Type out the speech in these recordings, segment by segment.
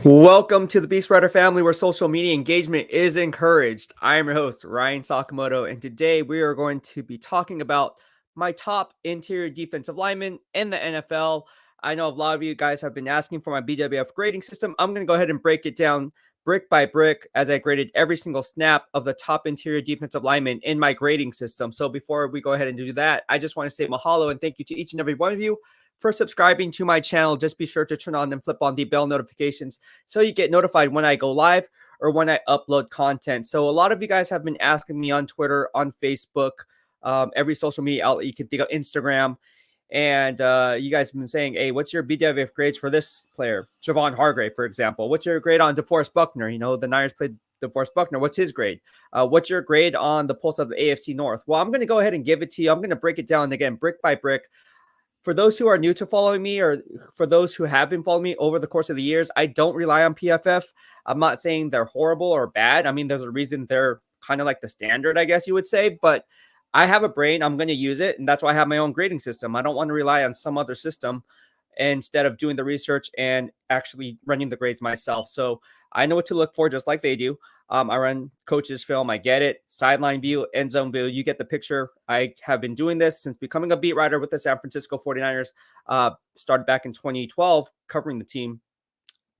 Welcome to the BEASTwriter family, where social media engagement is encouraged. I am your host, Ryan Sakamoto, and today we are going to be talking about my top interior defensive linemen in the NFL. I know a lot of you guys have been asking for my BWF grading system. I'm going to go ahead and break it down brick by brick as I graded every single snap of the top interior defensive linemen in my grading system. So before we go ahead and do that, I just want to say mahalo and thank you to each and every one of you for subscribing to my channel. Just be sure to turn on and flip on the bell notifications so you get notified when I go live or when I upload content. So a lot of you guys have been asking me on Twitter, on Facebook, every social media outlet you can think of, Instagram, and you guys have been saying, hey, what's your BWF grades for this player? Javon Hargrave, for example. What's your grade on DeForest Buckner? You know, the Niners played DeForest Buckner. What's his grade? What's your grade on the pulse of the AFC North? Well, I'm going to go ahead and give it to you. I'm going to break it down again, brick by brick. For those who are new to following me, or for those who have been following me over the course of the years, I don't rely on PFF. I'm not saying they're horrible or bad. I mean, there's a reason they're kind of like the standard, I guess you would say. But I have a brain. I'm going to use it. And that's why I have my own grading system. I don't want to rely on some other system instead of doing the research and actually running the grades myself. So I know what to look for, just like they do. I run coaches film. I get it. Sideline view, end zone view. You get the picture. I have been doing this since becoming a beat writer with the San Francisco 49ers. Started back in 2012 covering the team.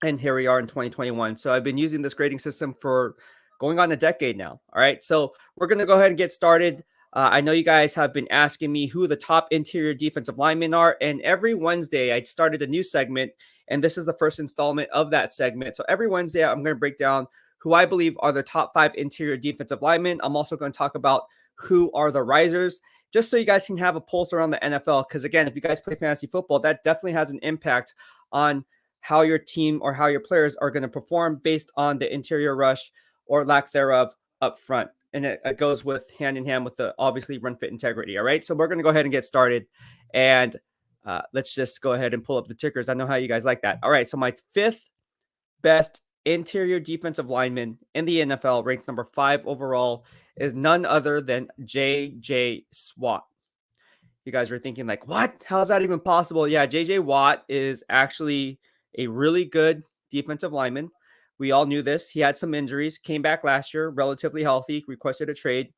And here we are in 2021. So I've been using this grading system for going on a decade now. All right. So we're going to go ahead and get started. I know you guys have been asking me who the top interior defensive linemen are. And every Wednesday, I started a new segment. And this is the first installment of that segment. So every Wednesday, I'm going to break down who I believe are the top 5 interior defensive linemen. I'm also going to talk about who are the risers, just so you guys can have a pulse around the NFL. Because again, if you guys play fantasy football, that definitely has an impact on how your team or how your players are going to perform based on the interior rush or lack thereof up front. And it goes with hand in hand with the obviously run fit integrity. All right. So we're going to go ahead and get started. And let's just go ahead and pull up the tickers. I know how you guys like that. All right. So my 5th best interior defensive lineman in the NFL, ranked number 5 overall, is none other than J.J. Watt. You guys are thinking like, what? How is that even possible? Yeah, J.J. Watt is actually a really good defensive lineman. We all knew this. He had some injuries, came back last year, relatively healthy, requested a trade,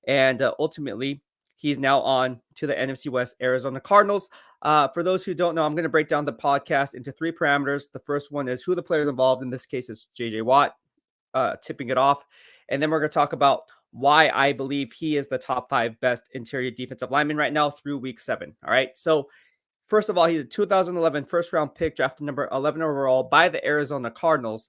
and ultimately he's now on to the NFC West Arizona Cardinals. For those who don't know, I'm going to break down the podcast into 3 parameters. The first one is who the players involved. In this case is J.J. Watt, tipping it off. And then we're going to talk about why I believe he is the top 5 best interior defensive lineman right now through week 7. All right. So first of all, he's a 2011 first-round pick, drafted number 11 overall by the Arizona Cardinals.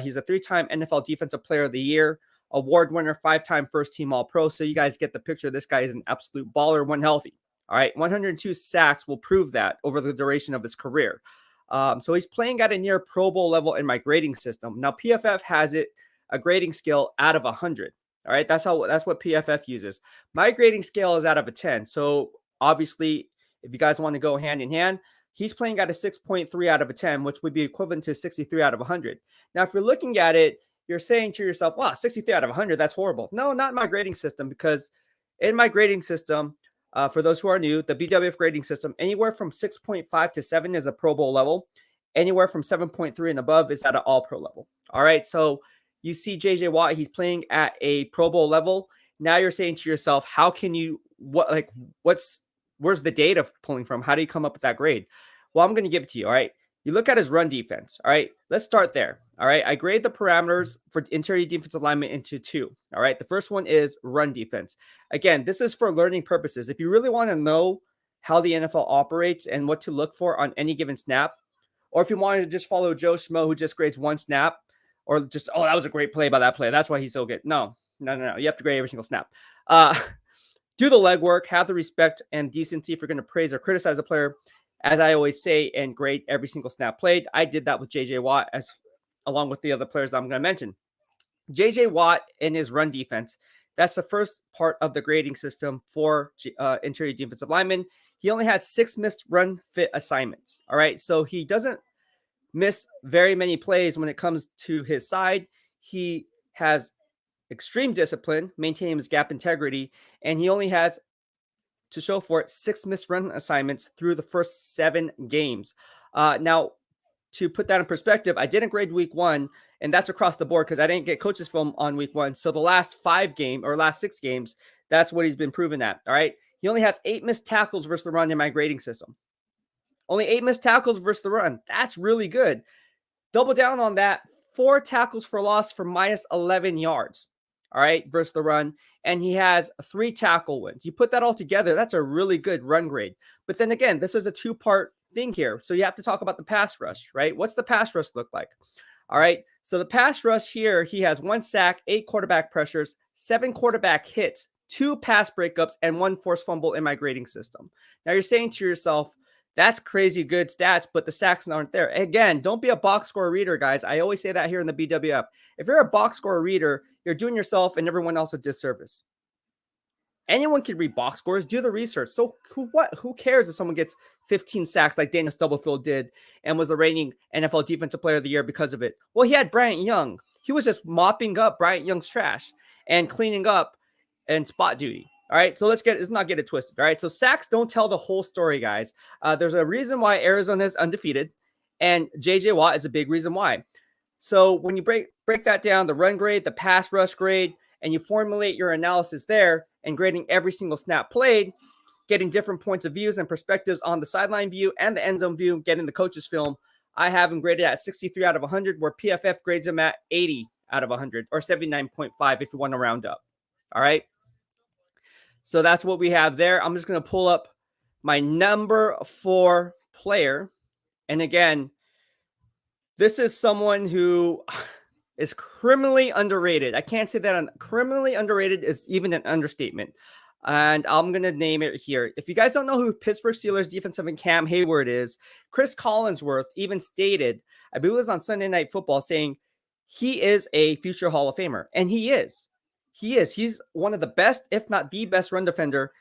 He's a 3-time NFL Defensive Player of the Year, award winner, 5-time first-team All-Pro. So you guys get the picture. This guy is an absolute baller when healthy. All right, 102 sacks will prove that over the duration of his career. So he's playing at a near Pro Bowl level in my grading system. Now, PFF has it a grading scale out of 100. All right, that's what PFF uses. My grading scale is out of a 10. So obviously, if you guys want to go hand in hand, he's playing at a 6.3 out of a 10, which would be equivalent to 63 out of 100. Now, if you're looking at it, you're saying to yourself, wow, 63 out of 100, that's horrible. No, not in my grading system, because in my grading system, for those who are new, the BWF grading system, anywhere from 6.5 to 7 is a Pro Bowl level. Anywhere from 7.3 and above is at an All-Pro level. All right, so you see J.J. Watt, he's playing at a Pro Bowl level. Now you're saying to yourself, how can you, where's the data pulling from? How do you come up with that grade? Well, I'm going to give it to you. All right. You look at his run defense. All right. Let's start there. All right. I grade the parameters for interior defensive alignment into 2. All right. The first one is run defense. Again, this is for learning purposes. If you really want to know how the NFL operates and what to look for on any given snap, or if you wanted to just follow Joe Schmo, who just grades one snap, or just, oh, that was a great play by that player, that's why he's so good. No. You have to grade every single snap. Do the legwork, have the respect and decency if you're going to praise or criticize a player, as I always say, and grade every single snap played. I did that with J.J. Watt, along with the other players I'm going to mention. J.J. Watt in his run defense, that's the first part of the grading system for interior defensive linemen. He only has 6 missed run fit assignments. All right, so he doesn't miss very many plays when it comes to his side. He has extreme discipline, maintaining his gap integrity, and he only has to show for it 6 missed run assignments through the first 7 games. Now, to put that in perspective, I didn't grade week 1, and that's across the board because I didn't get coaches film on week 1. So the last 6 games, that's what he's been proven at. All right. He only has 8 missed tackles versus the run in my grading system. Only 8 missed tackles versus the run. That's really good. Double down on that. 4 tackles for loss for minus 11 yards. All right, versus the run. And he has 3 tackle wins. You put that all together, that's a really good run grade. But then again, this is a 2-part thing here. So you have to talk about the pass rush, right? What's the pass rush look like? All right. So the pass rush here, he has 1 sack, 8 quarterback pressures, 7 quarterback hits, 2 pass breakups, and 1 forced fumble in my grading system. Now you're saying to yourself, that's crazy good stats, but the sacks aren't there. Again, don't be a box score reader, guys. I always say that here in the BWF. If you're a box score reader, you're doing yourself and everyone else a disservice. Anyone can read box scores, do the research. So who cares if someone gets 15 sacks like Daniel Stubblefield did and was the reigning NFL Defensive Player of the Year because of it? Well, he had Bryant Young. He was just mopping up Bryant Young's trash and cleaning up and spot duty. All right, so let's not get it twisted. All right, so sacks don't tell the whole story, guys. There's a reason why Arizona is undefeated, and J.J. Watt is a big reason why. So when you break that down, the run grade, the pass rush grade, and you formulate your analysis there and grading every single snap played, getting different points of views and perspectives on the sideline view and the end zone view, getting the coach's film, I have him graded at 63 out of 100, where PFF grades him at 80 out of 100, or 79.5 if you want to round up. All right. So that's what we have there. I'm just going to pull up my number 4 player. And again, this is someone who is criminally underrated. I can't say that criminally underrated is even an understatement. And I'm going to name it here. If you guys don't know who Pittsburgh Steelers defensive end Cam Hayward is, Chris Collinsworth even stated, I believe it was on Sunday Night Football, saying he is a future Hall of Famer. And he is. He is. He's one of the best, if not the best run defender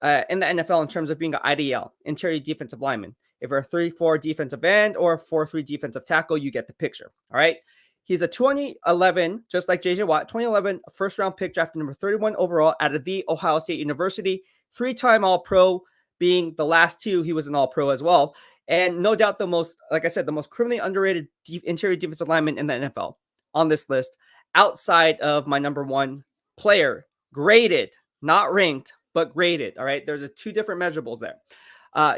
in the NFL in terms of being an IDL, interior defensive lineman. If you're a 3-4 defensive end or a 4-3 defensive tackle, you get the picture. All right. He's a 2011, just like J.J. Watt, 2011 first-round pick, drafted number 31 overall out of the Ohio State University. 3-time All-Pro, being the last 2, he was an All-Pro as well. And no doubt the most, like I said, the most criminally underrated interior defensive lineman in the NFL on this list, outside of my number 1 player, graded, not ranked, but graded. All right. There's 2 different measurables there.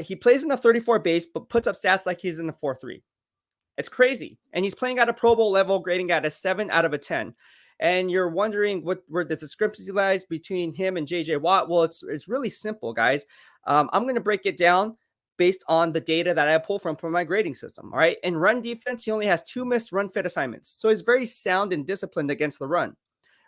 He plays in the 34 base, but puts up stats like he's in the 4-3. It's crazy. And he's playing at a Pro Bowl level, grading at a 7 out of 10. And you're wondering where the discrepancy lies between him and J.J. Watt. Well, it's really simple, guys. I'm going to break it down based on the data that I pull from my grading system. All right. In run defense, he only has 2 missed run fit assignments. So he's very sound and disciplined against the run.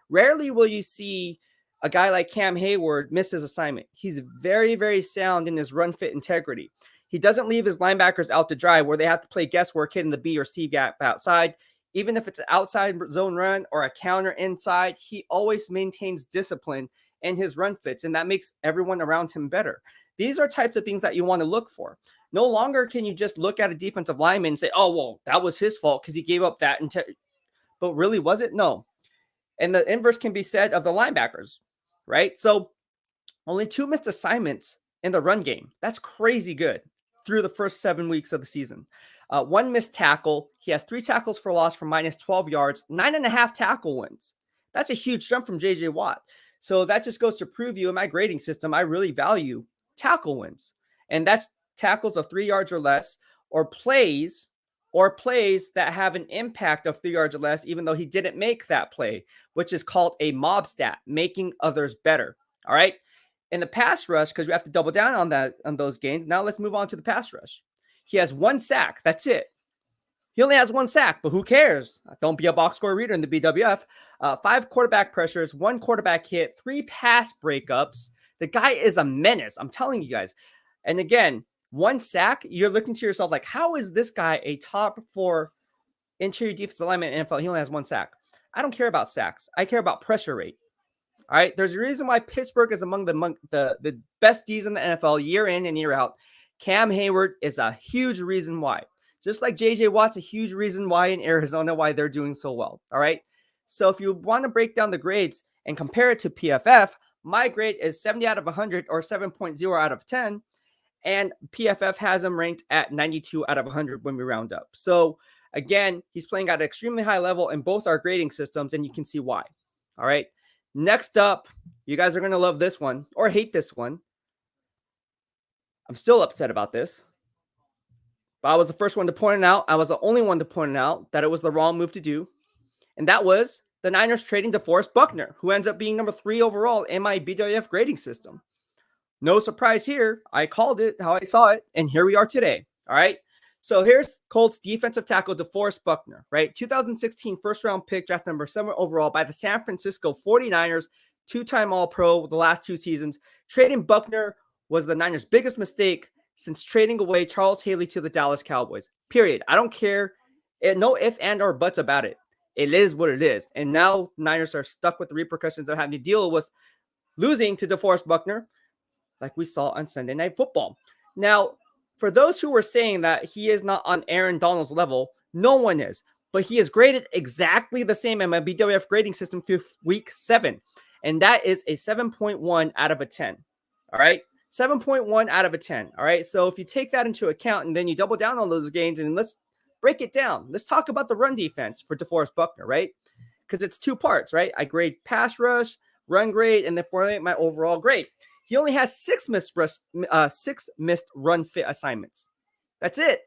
Rarely will you see a guy like Cam Hayward miss his assignment. He's very, very sound in his run fit integrity. He doesn't leave his linebackers out to dry where they have to play guesswork hitting the B or C gap outside. Even if it's an outside zone run or a counter inside, he always maintains discipline in his run fits, and that makes everyone around him better. These are types of things that you want to look for. No longer can you just look at a defensive lineman and say, oh, well, that was his fault because he gave up that. But really, was it? No. And the inverse can be said of the linebackers, right? So only 2 missed assignments in the run game. That's crazy good through the first 7 weeks of the season. 1 missed tackle. He has 3 tackles for loss for minus 12 yards, 9.5 tackle wins. That's a huge jump from J.J. Watt. So that just goes to prove you in my grading system, I really value tackle wins. And that's tackles of 3 yards or less, or plays that have an impact of 3 yards or less, even though he didn't make that play, which is called a mob stat, making others better. All right. In the pass rush, because we have to double down on those gains. Now let's move on to the pass rush. He has 1 sack. That's it. He only has 1 sack, but who cares? Don't be a box score reader in the BWF. 5 quarterback pressures, 1 quarterback hit, 3 pass breakups. The guy is a menace. I'm telling you guys. And again, 1 sack, you're looking to yourself like, how is this guy a top 4 interior defensive lineman in the NFL? He only has 1 sack. I don't care about sacks. I care about pressure rate. All right. There's a reason why Pittsburgh is among the best Ds in the NFL year in and year out. Cam Hayward is a huge reason why. Just like J.J. Watt's a huge reason why in Arizona, why they're doing so well. All right. So if you want to break down the grades and compare it to PFF, my grade is 70 out of 100 or 7.0 out of 10. and PFF has him ranked at 92 out of 100 when we round up. So again, he's playing at an extremely high level in both our grading systems, and you can see why. All right. Next up, you guys are going to love this one or hate this one. I'm still upset about this, but I was the first one to point it out. I was the only one to point it out that it was the wrong move to do. And that was the Niners trading DeForest Buckner, who ends up being number 3 overall in my BWF grading system. No surprise here. I called it how I saw it, and here we are today. All right. So here's Colts defensive tackle DeForest Buckner, right? 2016 first round pick, draft number 7 overall by the San Francisco 49ers, 2-time All-Pro the last 2 seasons. Trading Buckner was the Niners' biggest mistake since trading away Charles Haley to the Dallas Cowboys. Period. I don't care. No if and or buts about it. It is what it is. And now Niners are stuck with the repercussions of having to deal with losing to DeForest Buckner, like we saw on Sunday Night Football. Now, for those who were saying that he is not on Aaron Donald's level, no one is. But he is graded exactly the same in my BWF grading system through week 7. And that is a 7.1 out of a 10. All right? 7.1 out of a 10. All right? So if you take that into account and then you double down on those gains, and let's break it down. Let's talk about the run defense for DeForest Buckner, right? Because it's 2 parts, right? I grade pass rush, run grade, and then formulate my overall grade. He only has 6 missed run fit assignments. That's it.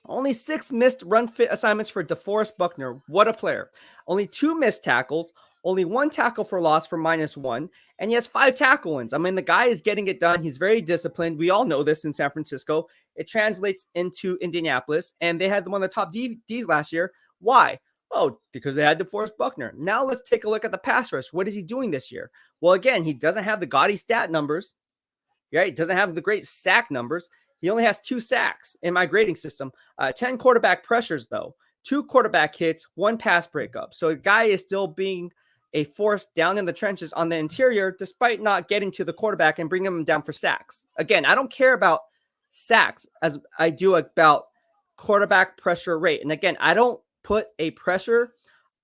Only 6 missed run fit assignments for DeForest Buckner. What a player. Only 2 missed tackles. Only 1 tackle for loss for -1. And he has 5 tackle wins. I mean, the guy is getting it done. He's very disciplined. We all know this in San Francisco. It translates into Indianapolis. And they had one of the top Ds last year. Why? Oh, because they had DeForest Buckner. Now let's take a look at the pass rush. What is he doing this year? Well, again, he doesn't have the gaudy stat numbers. Right? He doesn't have the great sack numbers. He only has 2 sacks in my grading system. 10 quarterback pressures, though. 2 quarterback hits, 1 pass breakup. So the guy is still being a force down in the trenches on the interior, despite not getting to the quarterback and bringing him down for sacks. Again, I don't care about sacks as I do about quarterback pressure rate. And again, I don't put a pressure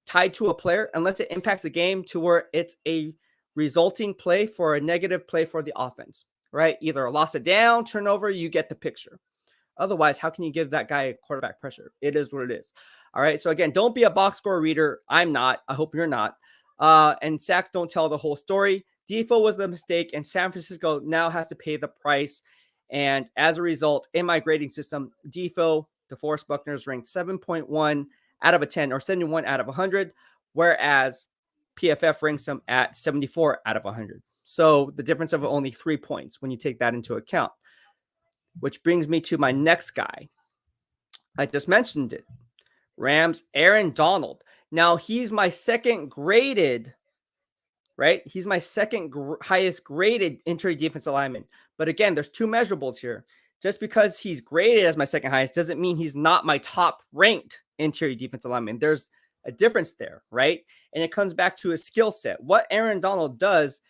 tied to a player unless it impacts the game to where it's a resulting play for a negative play for the offense, right? Either a loss of down, turnover, you get the picture. Otherwise, how can you give that guy quarterback pressure? It is what it is. All right. So again, don't be a box score reader. I'm not. I hope you're not. And sacks don't tell the whole story. Defoe was the mistake, and San Francisco now has to pay the price. And as a result, in my grading system, Defoe, DeForest Buckner is ranked 7.1 out of a 10 or 71 out of 100, whereas PFF ranks him at 74 out of 100. So the difference of only 3 points when you take that into account, which brings me to my next guy. I just mentioned it. Rams, Aaron Donald. Now, he's my second graded, right? He's my second highest graded interior defensive lineman. But again, there's 2 measurables here. Just because he's graded as my second highest doesn't mean he's not my top ranked interior defensive lineman. There's a difference there, right? And it comes back to his skill set. What Aaron Donald does,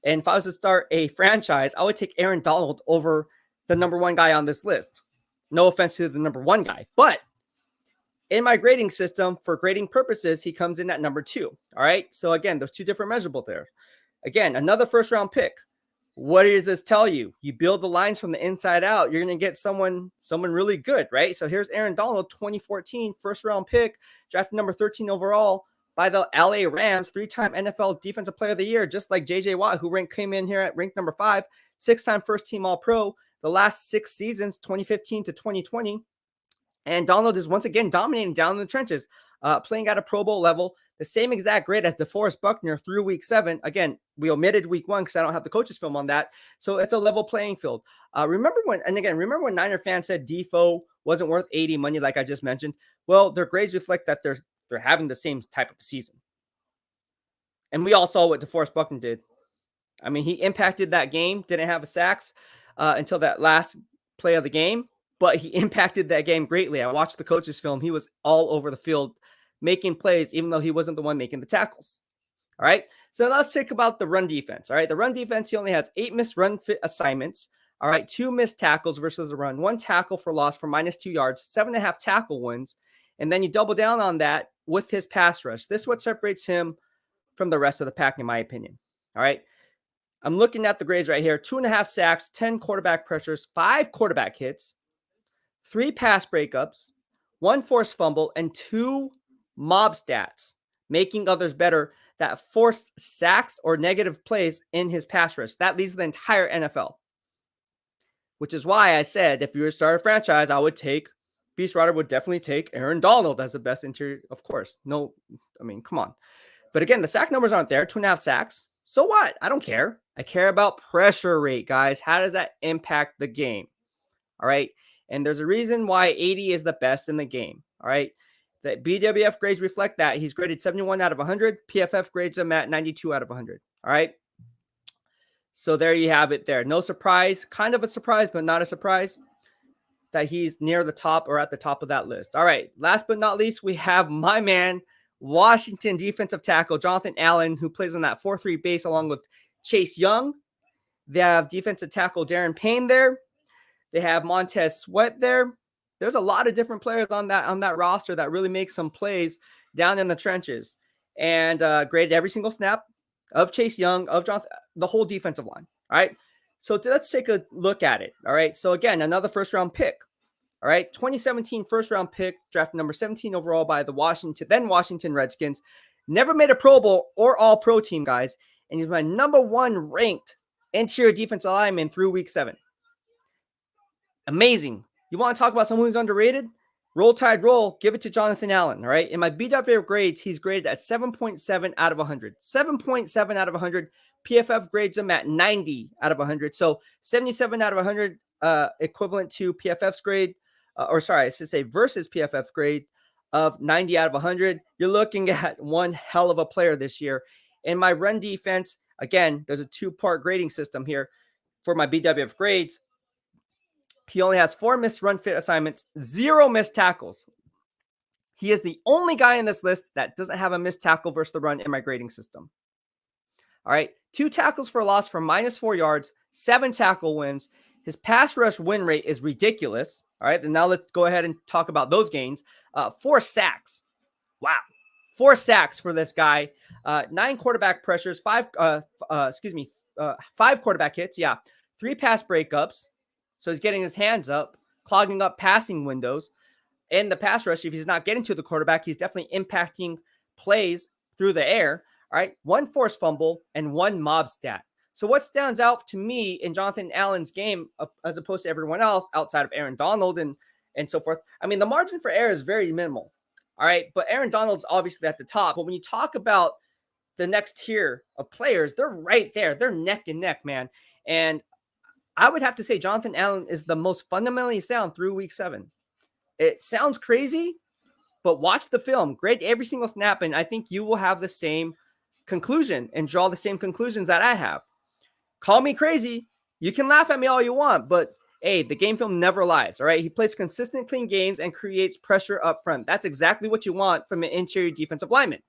and if I was to start a franchise, I would take Aaron Donald over the number 1 guy on this list. No offense to the number 1 guy, but in my grading system, for grading purposes, he comes in at number 2. All right. So again, there's 2 different measurables there. Again, another first round pick. What does this tell you? You build the lines from the inside out. You're going to get someone really good, right? So here's Aaron Donald, 2014 first round pick, drafted number 13 overall by the LA Rams, 3-time NFL Defensive Player of the Year, just like JJ Watt, who came in here at rank number 5, 6-time first team All Pro the last 6 seasons, 2015 to 2020. And Donald is once again dominating down in the trenches, playing at a Pro Bowl level, the same exact grade as DeForest Buckner through week 7. Again, we omitted week 1 because I don't have the coaches film on that. So it's a level playing field. Remember when Niner fans said Defoe wasn't worth 80 money, like I just mentioned? Well, their grades reflect that they're having the same type of season. And we all saw what DeForest Buckner did. I mean, he impacted that game, didn't have a sacks until that last play of the game. But he impacted that game greatly. I watched the coach's film. He was all over the field making plays, even though he wasn't the one making the tackles. All right. So let's talk about the run defense. All right. The run defense, he only has 8 missed run fit assignments. All right. 2 missed tackles versus the run. 1 tackle for loss for -2 yards. 7.5 tackle wins. And then you double down on that with his pass rush. This is what separates him from the rest of the pack, in my opinion. All right. I'm looking at the grades right here. 2.5 sacks, 10 quarterback pressures, 5 quarterback hits, 3 pass breakups, 1 forced fumble, and 2 mob stats, making others better that forced sacks or negative plays in his pass rush. That leads the entire NFL. Which is why I said if you were to start a franchise, I would take BEASTwriter would definitely take Aaron Donald as the best interior. Of course. No, I mean, come on. But again, the sack numbers aren't there. 2.5 sacks. So what? I don't care. I care about pressure rate, guys. How does that impact the game? All right. And there's a reason why 80 is the best in the game. All right. The BWF grades reflect that. He's graded 71 out of 100. PFF grades him at 92 out of 100. All right. So there you have it there. No surprise. Kind of a surprise, but not a surprise that he's near the top or at the top of that list. All right. Last but not least, we have my man, Washington defensive tackle Jonathan Allen, who plays on that 4-3 base along with Chase Young. They have defensive tackle Darren Payne there. They have Montez Sweat there. There's a lot of different players on that roster that really make some plays down in the trenches, and graded every single snap of Chase Young, of Jonathan, the whole defensive line. All right. So let's take a look at it. All right. So again, another first round pick. All right. 2017 first round pick, drafted number 17 overall by the Washington Redskins. Never made a Pro Bowl or all pro team, guys. And he's my number 1 ranked interior defensive lineman through week 7. Amazing. You want to talk about someone who's underrated? Roll Tide Roll, give it to Jonathan Allen, all right? In my BWF grades, he's graded at 7.7 out of 100. 7.7 out of 100. PFF grades him at 90 out of 100. So 77 out of 100 equivalent to PFF's grade, I should say versus PFF's grade of 90 out of 100. You're looking at one hell of a player this year. In my run defense, again, there's a 2-part grading system here for my BWF grades. He only has 4 missed run fit assignments, 0 missed tackles. He is the only guy in this list that doesn't have a missed tackle versus the run in my grading system. All right. 2 tackles for loss for -4 yards, 7 tackle wins. His pass rush win rate is ridiculous. All right. And now let's go ahead and talk about those gains. 4 sacks. Wow. 4 sacks for this guy. 9 quarterback pressures, 5 quarterback hits. Yeah. 3 pass breakups. So he's getting his hands up, clogging up passing windows. In the pass rush, if he's not getting to the quarterback, he's definitely impacting plays through the air. All right. 1 forced fumble and 1 mob stat. So what stands out to me in Jonathan Allen's game as opposed to everyone else outside of Aaron Donald and so forth? I mean, the margin for error is very minimal. All right. But Aaron Donald's obviously at the top. But when you talk about the next tier of players, they're right there. They're neck and neck, man. And I would have to say Jonathan Allen is the most fundamentally sound through week 7. It sounds crazy, but watch the film. Grade every single snap, and I think you will have the same conclusion and draw the same conclusions that I have. Call me crazy. You can laugh at me all you want, but hey, the game film never lies, all right? He plays consistent, clean games and creates pressure up front. That's exactly what you want from an interior defensive lineman,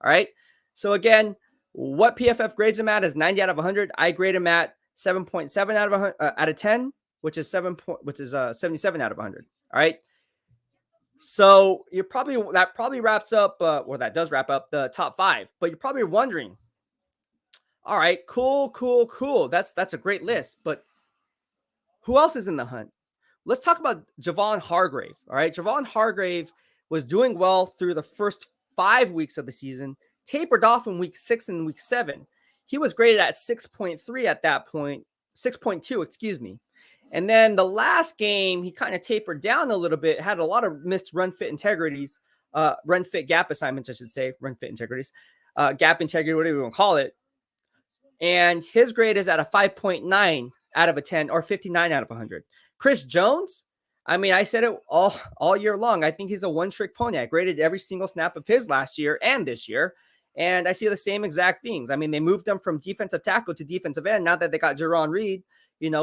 all right? So again, what PFF grades him at is 90 out of 100. I grade him at 7.7 out of 10, which is 77 out of 100. All right. So that probably wraps up, or that does wrap up the top 5. But you're probably wondering, all right, cool. That's a great list. But who else is in the hunt? Let's talk about Javon Hargrave. All right, Javon Hargrave was doing well through the first 5 weeks of the season, tapered off in week 6 and week 7. He was graded at 6.3 at that point, 6.2, excuse me. And then the last game, he kind of tapered down a little bit, had a lot of missed run fit integrities, run fit gap assignments, I should say, run fit integrities, gap integrity, whatever you want to call it. And his grade is at a 5.9 out of a 10 or 59 out of 100. Chris Jones, I mean, I said it all year long. I think he's a one-trick pony. I graded every single snap of his last year and this year. And I see the same exact things. I mean, they moved them from defensive tackle to defensive end now that they got Jerron Reed,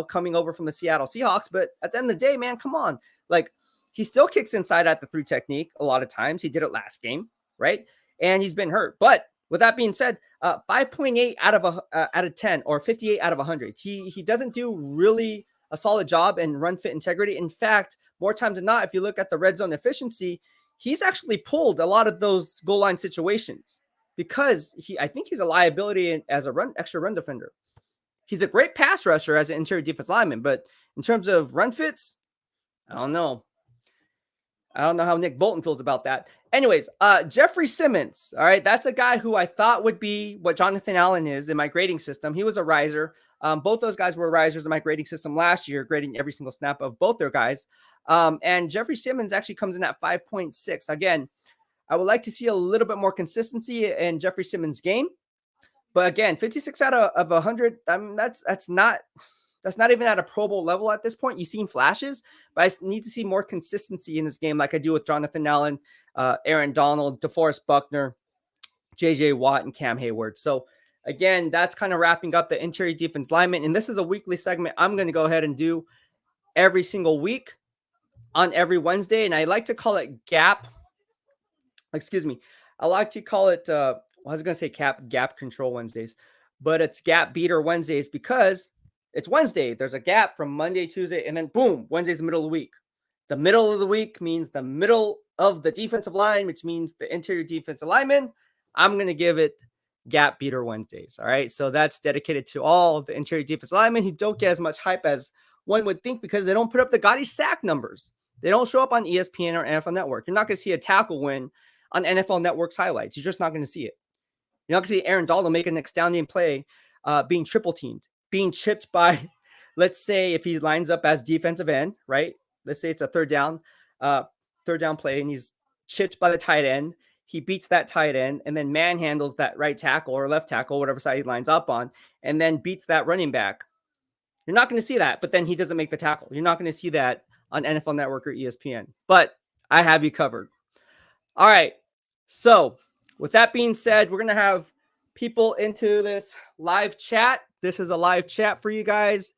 coming over from the Seattle Seahawks. But at the end of the day, man, come on. Like, he still kicks inside at the 3 technique a lot of times. He did it last game, right? And he's been hurt. But with that being said, 5.8 out of 10 or 58 out of 100. He doesn't do really a solid job in run fit integrity. In fact, more times than not, if you look at the red zone efficiency, he's actually pulled a lot of those goal line situations. because I think he's a liability as a extra run defender. He's a great pass rusher as an interior defense lineman, but in terms of run fits, I don't know. I don't know how Nick Bolton feels about that. Anyways, Jeffrey Simmons. All right, that's a guy who I thought would be what Jonathan Allen is in my grading system. He was a riser. Both those guys were risers in my grading system last year, grading every single snap of both their guys. And Jeffrey Simmons actually comes in at 5.6. Again, I would like to see a little bit more consistency in Jeffrey Simmons' game. But again, 56 out of 100, that's not even at a Pro Bowl level at this point. You've seen flashes, but I need to see more consistency in this game like I do with Jonathan Allen, Aaron Donald, DeForest Buckner, J.J. Watt, and Cam Hayward. So again, that's kind of wrapping up the interior defense lineman. And this is a weekly segment I'm going to go ahead and do every single week on every Wednesday. And I like to call it gap. Excuse me. I like to call it, I was going to say gap control Wednesdays, but it's gap beater Wednesdays because it's Wednesday. There's a gap from Monday, Tuesday, and then boom, Wednesday's the middle of the week. The middle of the week means the middle of the defensive line, which means the interior defensive lineman. I'm going to give it gap beater Wednesdays. All right. So that's dedicated to all of the interior defensive linemen who don't get as much hype as one would think because they don't put up the gaudy sack numbers. They don't show up on ESPN or NFL Network. You're not going to see a tackle win on NFL Network's highlights. You're just not going to see it. You're not going to see Aaron Donald make an astounding play being triple teamed, being chipped by, let's say, if he lines up as defensive end, right? Let's say it's a third down play, and he's chipped by the tight end. He beats that tight end and then manhandles that right tackle or left tackle, whatever side he lines up on, and then beats that running back. You're not going to see that, but then he doesn't make the tackle. You're not going to see that on NFL Network or ESPN, but I have you covered. All right. So with that being said, we're going to have people into this live chat. This is a live chat for you guys.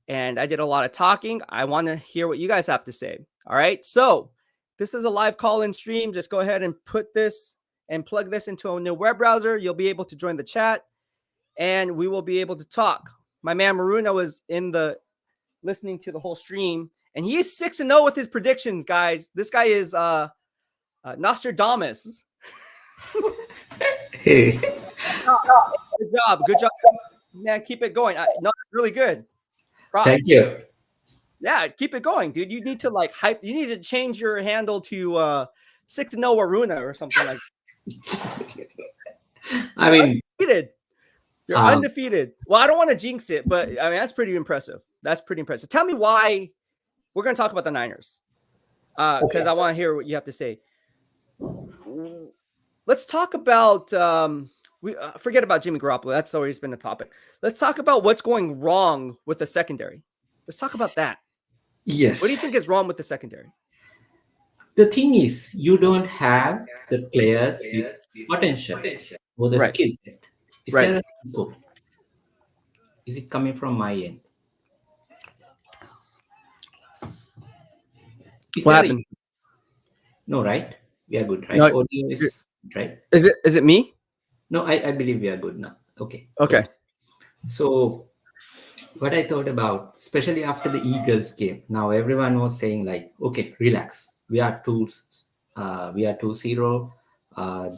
And I did a lot of talking. I want to hear what you guys have to say. All right. So this is a live call-in stream. Just go ahead and put this and plug this into a new web browser. You'll be able to join the chat and we will be able to talk. My man Maruna was listening to the whole stream and he is 6-0 with his predictions, guys. This guy is Nostradamus. Hey. Good job. Good job. Man, keep it going. No, really good. Props. Thank you. Yeah, keep it going, dude. You need to hype. You need to change your handle to 6-0 Aruna or something like that. I mean, undefeated. You're undefeated. Well, I don't want to jinx it, but I mean that's pretty impressive. That's pretty impressive. Tell me why we're going to talk about the Niners because I want to hear what you have to say. Let's talk about we forget about Jimmy Garoppolo. That's always been a topic. Let's talk about what's going wrong with the secondary. Let's talk about that. Yes. What do you think is wrong with the secondary? The thing is, you don't have the players with potential or the skill set. Is there a go? Is it coming from my end? What happened? No, right? We are good, right? No, audio is right. Is it me? No, I believe we are good now. Okay. Okay. So what I thought about, especially after the Eagles game, now everyone was saying like, okay, relax. We are 2-0.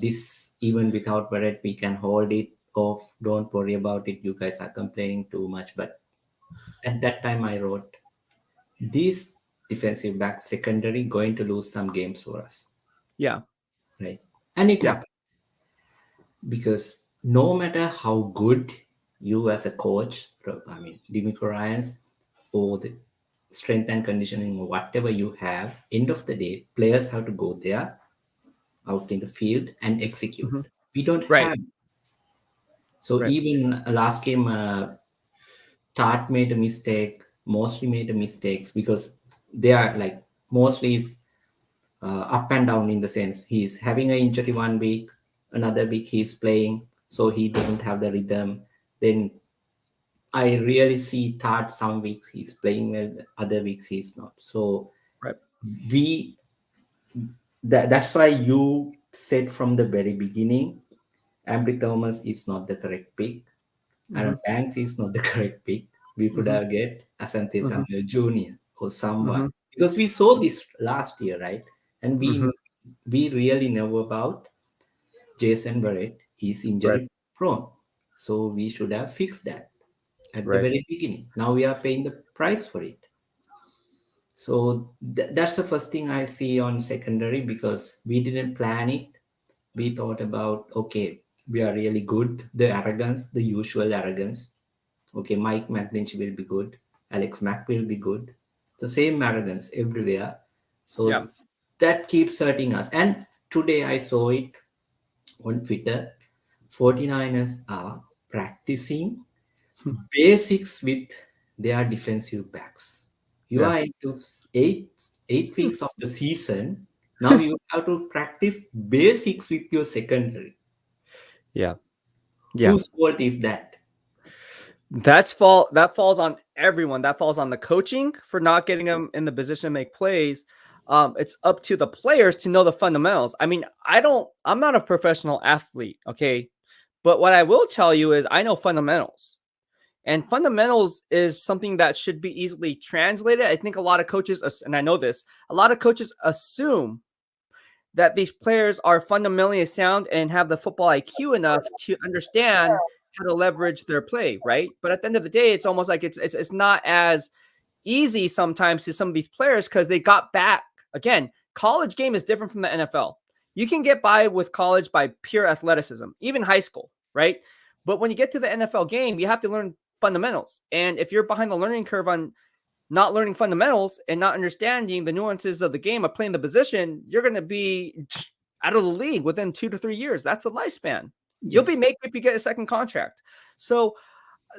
This even without Barrett, we can hold it off. Don't worry about it. You guys are complaining too much. But at that time I wrote, this defensive back secondary going to lose some games for us. Yeah. Right. And it happened. Because no matter how good you as a coach, I mean, D'Amico Ryans, or the strength and conditioning, or whatever you have, end of the day, players have to go there, out in the field, and execute. Mm-hmm. We don't have. So even last game, Tart made a mistake, Mosley made a mistakes because they are like, Mosley is up and down in the sense he's having an injury one week, another week he's playing, so he doesn't have the rhythm. Then I really see Tart some weeks he's playing well, other weeks he's not. So that's why you said from the very beginning, Ambry Thomas is not the correct pick. Aaron Banks is not the correct pick. We could have get Asante Samuel Jr. or someone. Because we saw this last year, right? And we really know about Jason Verrett is Right. injury prone. So we should have fixed that at the Right. very beginning. Now we are paying the price for it. So that's the first thing I see on secondary because we didn't plan it. We thought about, okay, we are really good. The arrogance, the usual arrogance. Okay, Mike McGlinchey will be good. Alex Mack will be good. The same arrogance everywhere. Yeah. So that keeps hurting us. And today I saw it on Twitter. 49ers are practicing basics with their defensive backs. You Yeah. are into eight weeks of the season. Now you have to practice basics with your secondary. Yeah. Yeah. Whose fault is that? That falls on everyone. That falls on the coaching for not getting them in the position to make plays. It's up to the players to know the fundamentals. I mean, I'm not a professional athlete, okay? But what I will tell you is I know fundamentals. And fundamentals is something that should be easily translated. I think a lot of coaches, and I know this, a lot of coaches assume that these players are fundamentally sound and have the football IQ enough to understand how to leverage their play, right? But at the end of the day, it's almost like it's not as easy sometimes to some of these players because they got back. Again, college game is different from the NFL. You can get by with college by pure athleticism, even high school, right? But when you get to the NFL game, you have to learn fundamentals. And if you're behind the learning curve on not learning fundamentals and not understanding the nuances of the game of playing the position, you're going to be out of the league within 2 to 3 years. That's the lifespan. You'll be Yes. making if you get a second contract. So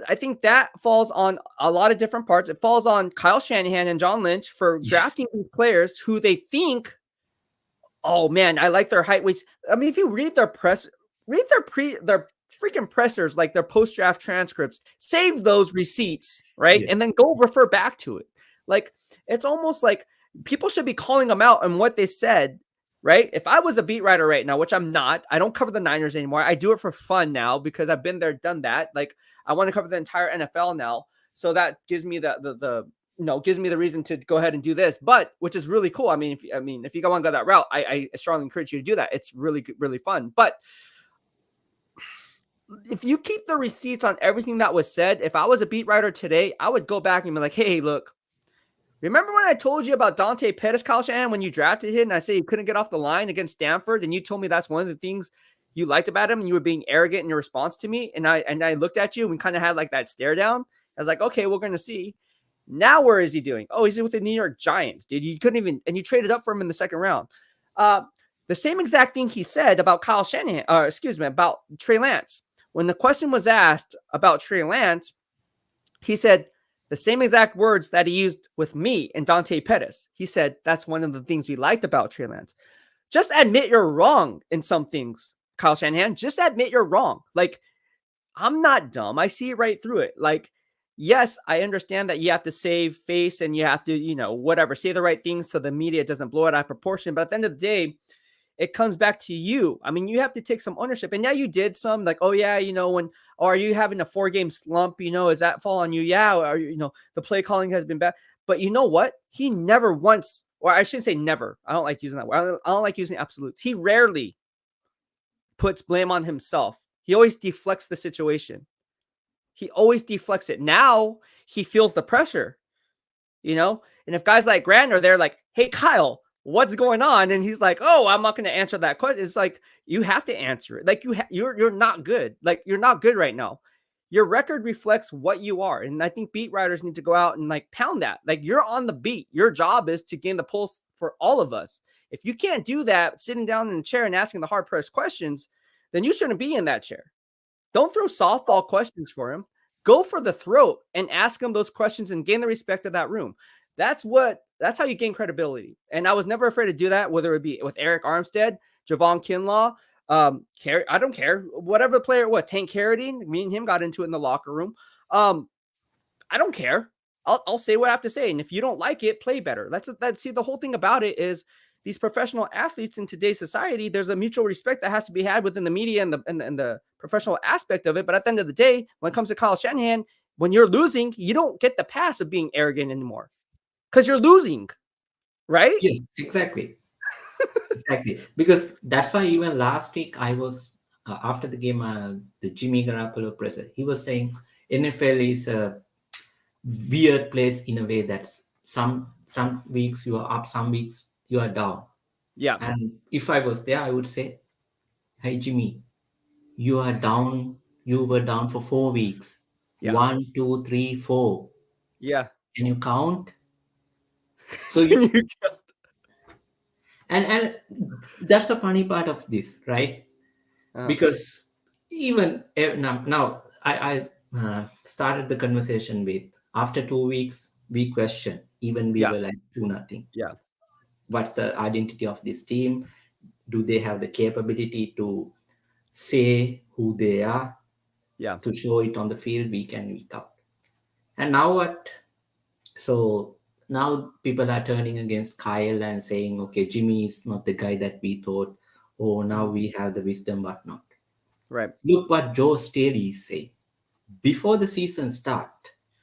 I think that falls on a lot of different parts. It falls on Kyle Shanahan and John Lynch for Yes. drafting these players who they think, oh man, I like their height weights. I mean, if you read their their freaking pressers, like their post draft transcripts, save those receipts, right? And Yes. then go refer back to it. Like it's almost like people should be calling them out on what they said, right? If I was a beat writer right now, which I'm not, I don't cover the Niners anymore. I do it for fun now because I've been there, done that. Like I want to cover the entire NFL now. So that gives me the gives me the reason to go ahead and do this, but which is really cool. I mean, if you want to go that route, I strongly encourage you to do that. It's really, really fun. But if you keep the receipts on everything that was said, if I was a beat writer today, I would go back and be like, hey, look, remember when I told you about Dante Pettis, Kyle Shanahan, when you drafted him and I said he couldn't get off the line against Stanford, and you told me that's one of the things you liked about him, and you were being arrogant in your response to me, and I looked at you and we kind of had like that stare down. I was like, okay, we're going to see. Now where is he doing? Oh, he's with the New York Giants, dude. You couldn't even, and you traded up for him in the second round. The same exact thing he said about Kyle Shanahan, about Trey Lance. When the question was asked about Trey Lance, he said the same exact words that he used with me and Dante Pettis. He said, that's one of the things we liked about Trey Lance. Just admit you're wrong in some things, Kyle Shanahan. Just admit you're wrong. Like, I'm not dumb. I see right through it. Like, yes, I understand that you have to save face and you have to, whatever, say the right things so the media doesn't blow it out of proportion. But at the end of the day, it comes back to you. I mean, you have to take some ownership. And yeah, you did some like, oh yeah, are you having a 4-game slump? Does that fall on you? Yeah. Or, the play calling has been bad. But you know what? He never once, or I shouldn't say never. I don't like using that word. I don't like using absolutes. He rarely puts blame on himself. He always deflects the situation. He always deflects it. Now he feels the pressure, and if guys like Grant are there like, hey, Kyle, what's going on? And he's like, oh, I'm not going to answer that question. It's like, you have to answer it. Like you're not good. Like you're not good right now. Your record reflects what you are. And I think beat writers need to go out and like pound that. Like you're on the beat. Your job is to gain the pulse for all of us. If you can't do that, sitting down in a chair and asking the hard pressed questions, then you shouldn't be in that chair. Don't throw softball questions for him. Go for the throat and ask him those questions and gain the respect of that room. That's how you gain credibility. And I was never afraid to do that, whether it be with Eric Armstead, Javon Kinlaw, I don't care. Whatever the player was, Tank Carradine, me and him got into it in the locker room. I don't care. I'll say what I have to say. And if you don't like it, play better. See, the whole thing about it is these professional athletes in today's society, there's a mutual respect that has to be had within the media and the professional aspect of it. But at the end of the day, when it comes to Kyle Shanahan, when you're losing, you don't get the pass of being arrogant anymore because you're losing, right? Yes, exactly. Exactly. Because that's why even last week I was after the game, the Jimmy Garoppolo presser, he was saying NFL is a weird place in a way that some weeks you are up, some weeks you are down. Yeah. And if I was there, I would say, "Hey Jimmy, you are down. You were down for 4 weeks. Yeah. 1, 2, 3, 4. Yeah. Can you count?" So Can you you and that's the funny part of this, right? uh, Because even now I started the conversation with, after 2 weeks we question, even we yeah. were like 2-0. Yeah. What's the identity of this team? Do they have the capability to say who they are, Yeah. to show it on the field week in, week out? And now what? So now people are turning against Kyle and saying, okay, Jimmy is not the guy that we thought. Oh, now Mhm. we have the wisdom, whatnot. Right. Look what Joe Staley is saying. Before the season start,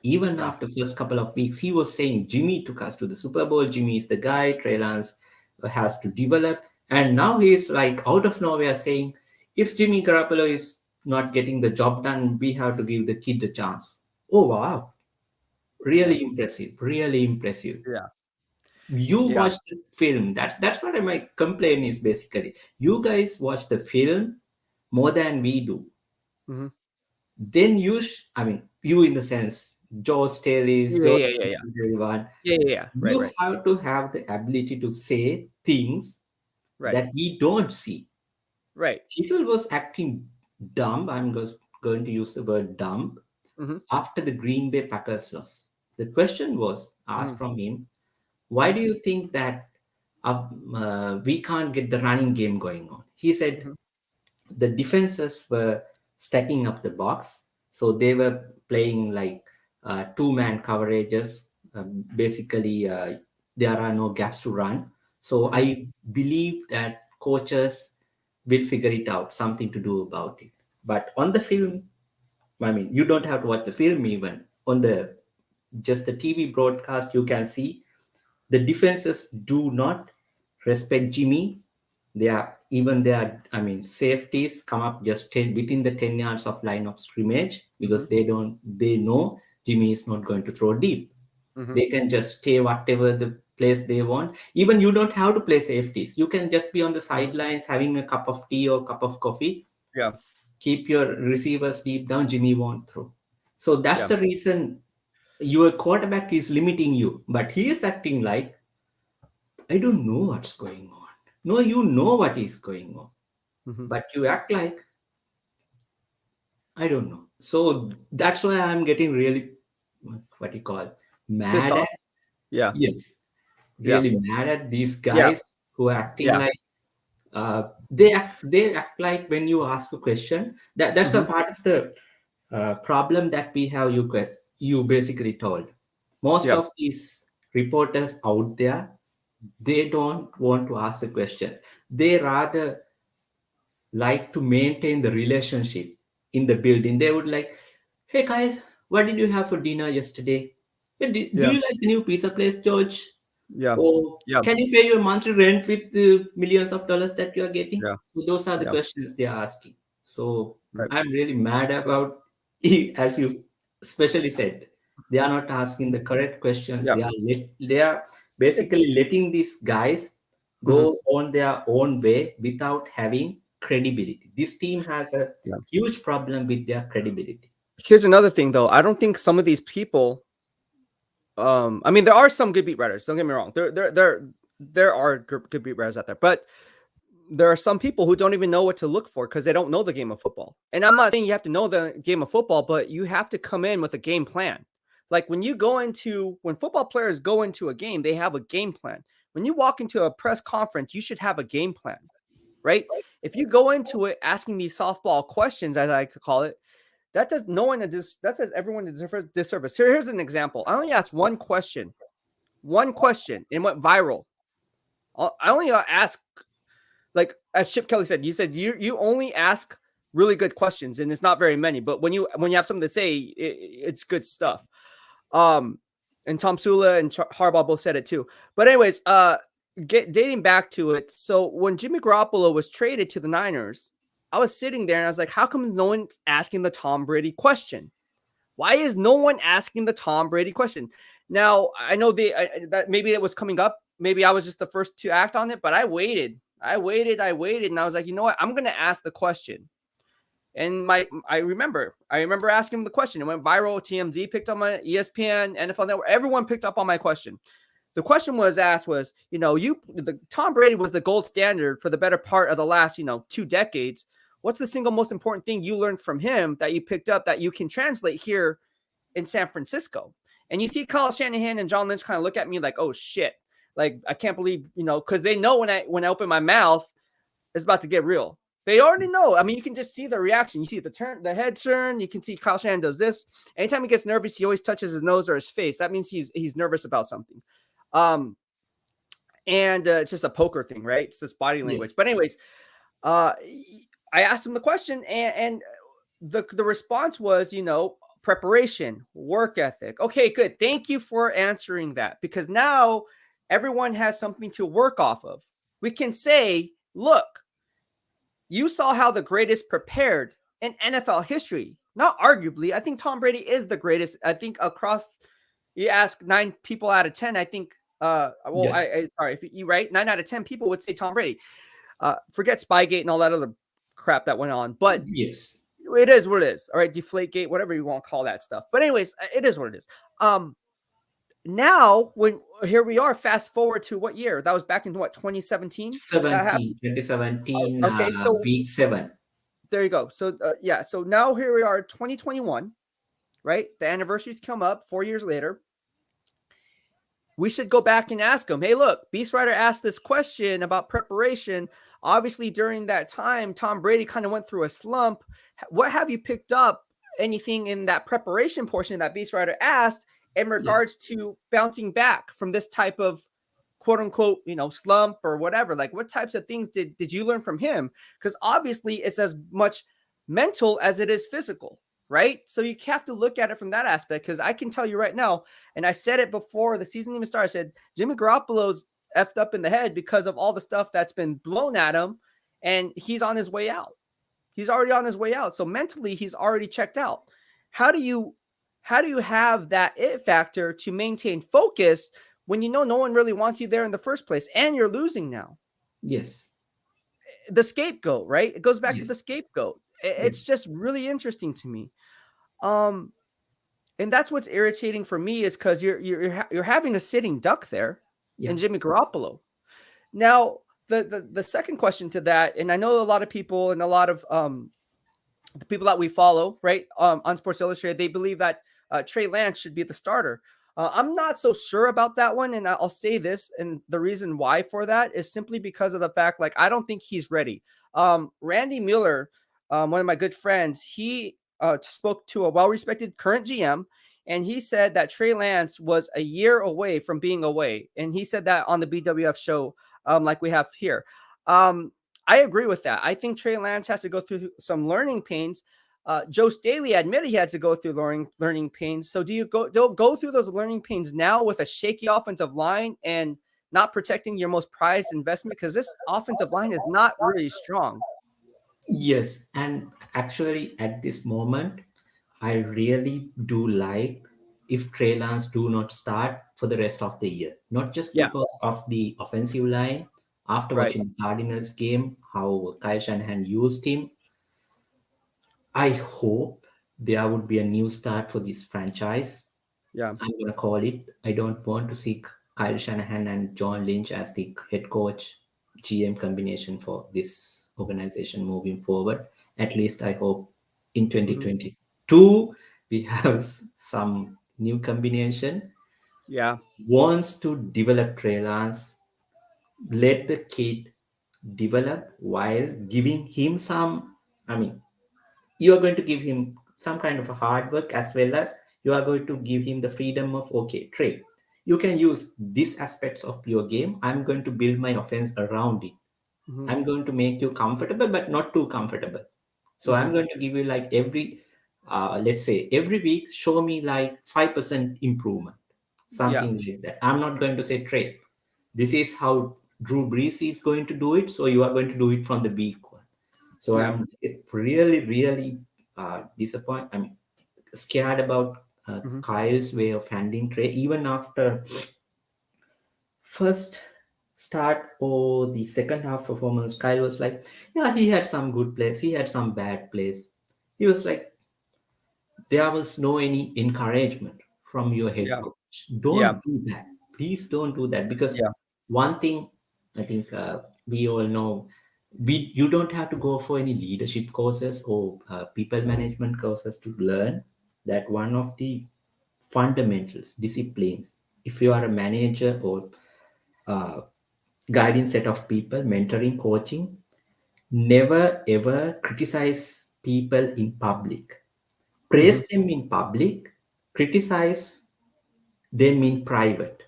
even Yeah. after first couple of weeks, he was saying Jimmy took us to the Super Bowl. Jimmy is the guy. Trey Lance has to develop. And now he's like out of nowhere saying, if Jimmy Garoppolo is not getting the job done, we have to give the kid a chance. Oh, wow. Yeah. Really impressive. Really impressive. Yeah. You Yeah. watch the film. That's what my complaint is basically. You guys watch the film more than we do. Hmm. Then I mean, you in the sense, George Staley's, Yeah. George, Yeah. Yeah. Yeah. everyone, Yeah. Yeah. Yeah. Right. you Right. have to have the ability to say things Right. that we don't see. Right. People was acting dumb. Going to use the word dumb Hmm. after the Green Bay Packers loss. The question was asked Hmm. from him, why Hmm. do you think that we can't get the running game going on? He said, Hmm. the defenses were stacking up the box, so they were playing like two-man coverages. Basically, there are no gaps to run. So Hmm. I believe that coaches will figure it out, something to do about it. But on the film, I mean, you don't have to watch the film, even on the just the TV broadcast, you can see the defenses do not respect Jimmy. They are even their, I mean, safeties come up just within the 10 yards of line of scrimmage, Hmm. because they know Jimmy is not going to throw deep. Hmm. They can just stay whatever the place they want. Even you don't have to play safeties. You can just be on the sidelines having a cup of tea or cup of coffee. Yeah. Keep your receivers deep down. Jimmy won't throw. So that's Yeah. the reason your quarterback is limiting you, but he is acting like, I don't know what's going on. No, you know what is going on, Hmm. but you act like, I don't know. So that's why I'm getting really, what you call, Pissed mad off. at, Yeah. yes, Yeah. really mad at these Yeah. guys who are acting Yeah. like, they act like when you ask a question, that's a Hmm. part of the problem that we have. You basically told most Yeah. of these reporters out there, they don't want to ask the questions. They rather like to maintain the relationship in the building. They would like, hey Kyle, what did you have for dinner yesterday? Hey, do Yeah. you like the new pizza place, George? Yeah. Or Yeah. can you pay your monthly rent with the millions of dollars that you are getting? Yeah. So those are the Yeah. questions they are asking. So Right. I'm really mad about, as you especially said, they are not asking the correct questions. Yeah. They are It's. basically letting these guys Mhm. go on their own way without having credibility. This team has a Yeah. huge problem with their credibility. Here's another thing, though. I don't think some of these people. I mean, there are some good beat writers. Don't get me wrong. There are good beat writers out there, but there are some people who don't even know what to look for because they don't know the game of football. And I'm not saying you have to know the game of football, but you have to come in with a game plan. Like when football players go into a game, they have a game plan. When you walk into a press conference, you should have a game plan, right? If you go into it asking these softball questions, as I like to call it, that does no one that says everyone a disservice. Here's an example. I only asked one question, and went viral. I only asked, like as Chip Kelly said, you only ask really good questions, and it's not very many. But when you have something to say, it's good stuff. Um, and Tom Sula and Harbaugh both said it too. But anyways, dating back to it. So when Jimmy Garoppolo was traded to the Niners, I was sitting there and I was like, how come no one's asking the Tom Brady question? Why is no one asking the Tom Brady question? Now, I know that maybe it was coming up. Maybe I was just the first to act on it, but I waited. I waited, and I was like, you know what? I'm going to ask the question. And I remember asking him the question. It went viral. TMZ picked up my ESPN, NFL Network. Everyone picked up on my question. The question was asked was, the Tom Brady was the gold standard for the better part of the last, 2 decades. What's the single most important thing you learned from him that you picked up that you can translate here in San Francisco? And you see Kyle Shanahan and John Lynch kind of look at me like, oh shit. Like, I can't believe, because they know when I open my mouth, it's about to get real. They already know. I mean, you can just see the reaction. You see the head turn. You can see Kyle Shanahan does this. Anytime he gets nervous, he always touches his nose or his face. That means he's nervous about something. And it's just a poker thing, right? It's this body language. Yes. But anyways, I asked him the question, and the response was, preparation, work ethic. Okay, good. Thank you for answering that, because now everyone has something to work off of. We can say, look, you saw how the greatest prepared in NFL history. Not arguably. I think Tom Brady is the greatest. I think across, you ask 9 people out of 10, I think, yes. Sorry, if you right, 9 out of 10 people would say Tom Brady. Forget Spygate and all that other crap that went on. But yes, it is what it is. All right, Deflategate, whatever you want to call that stuff. But anyways, it is what it is. Now, here we are, fast forward to what year? That was back in what, 2017? 2017, okay, so week 7. There you go. So, yeah. So now here we are, 2021, right? The anniversaries come up 4 years later. We should go back and ask him, hey, look, BEASTwriter asked this question about preparation. Obviously, during that time, Tom Brady kind of went through a slump. What have you picked up, anything in that preparation portion that BEASTwriter asked, in regards to bouncing back from this type of quote unquote, slump or whatever? Like, what types of things did you learn from him? Because obviously it's as much mental as it is physical, right? So you have to look at it from that aspect, because I can tell you right now, and I said it before the season even started, I said, Jimmy Garoppolo's effed up in the head because of all the stuff that's been blown at him, and he's on his way out. He's already on his way out. So mentally, he's already checked out. How do you have that it factor to maintain focus when no one really wants you there in the first place, and you're losing now? Yes. The scapegoat, right? It goes back to the scapegoat. It's just really interesting to me. And that's what's irritating for me, is because you're having a sitting duck there in Jimmy Garoppolo. Now, the second question to that, and I know a lot of people and a lot of the people that we follow, right, on Sports Illustrated, they believe that Trey Lance should be the starter. I'm not so sure about that one, and I'll say this, and the reason why for that is simply because of the fact, like, I don't think he's ready. Randy Mueller, one of my good friends, he spoke to a well-respected current GM, and he said that Trey Lance was a year away from being away, and he said that on the BWF show, like we have here. I agree with that. I think Trey Lance has to go through some learning pains. Joe Staley admitted he had to go through learning pains. So do you go through those learning pains now with a shaky offensive line and not protecting your most prized investment? Because this offensive line is not really strong. Yes. And actually, at this moment, I really do like if Trey Lance do not start for the rest of the year. Not just because of the offensive line. After watching the Cardinals game, how Kyle Shanahan used him, I hope there would be a new start for this franchise. Yeah. I'm going to call it. I don't want to see Kyle Shanahan and John Lynch as the head coach GM combination for this organization moving forward. At least I hope in 2022 we have some new combination. Yeah. Wants to develop Trey Lance, let the kid develop while giving him some, you are going to give him some kind of a hard work, as well as you are going to give him the freedom of, okay, Trey, you can use these aspects of your game. I'm going to build my offense around it. I'm going to make you comfortable, but not too comfortable. So I'm going to give you like let's say every week, show me like 5% improvement, something like that. I'm not going to say, Trey, this is how Drew Brees is going to do it, so you are going to do it from the week one. So Yeah. I'm really, really disappointed. I'm scared about Hmm. Kyle's way of handling Trey, even after first start or the second half performance. Kyle was like, yeah, he had some good plays, he had some bad plays. He was like, there was no any encouragement from your head Yeah. coach. Yeah. Don't do that. Please don't do that, because Yeah. one thing I think we all know, you don't have to go for any leadership courses or people management courses to learn that one of the fundamentals disciplines, if you are a manager or uh, guiding set of people, mentoring, coaching, never ever criticize people in public. Hmm. Praise them in public, criticize them in private.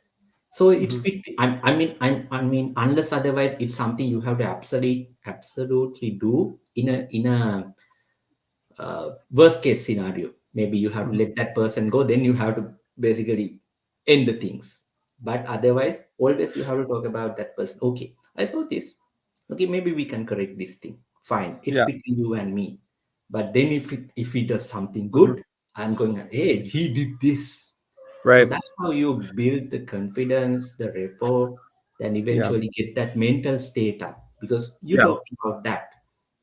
So it's Hmm. I mean, unless otherwise, it's something you have to absolutely do in a worst case scenario. Maybe you have to Hmm. let that person go, then you have to basically end the things. But otherwise, always you have to talk about that person. Okay, I saw this. Okay, maybe we can correct this thing. Fine, it's Yeah. between you and me. But then if he does something Hmm. good, I'm going, hey, he did this. So Right. that's how you build the confidence, the rapport, then Yeah. eventually get that mental state up. Because you Yeah. talked about that,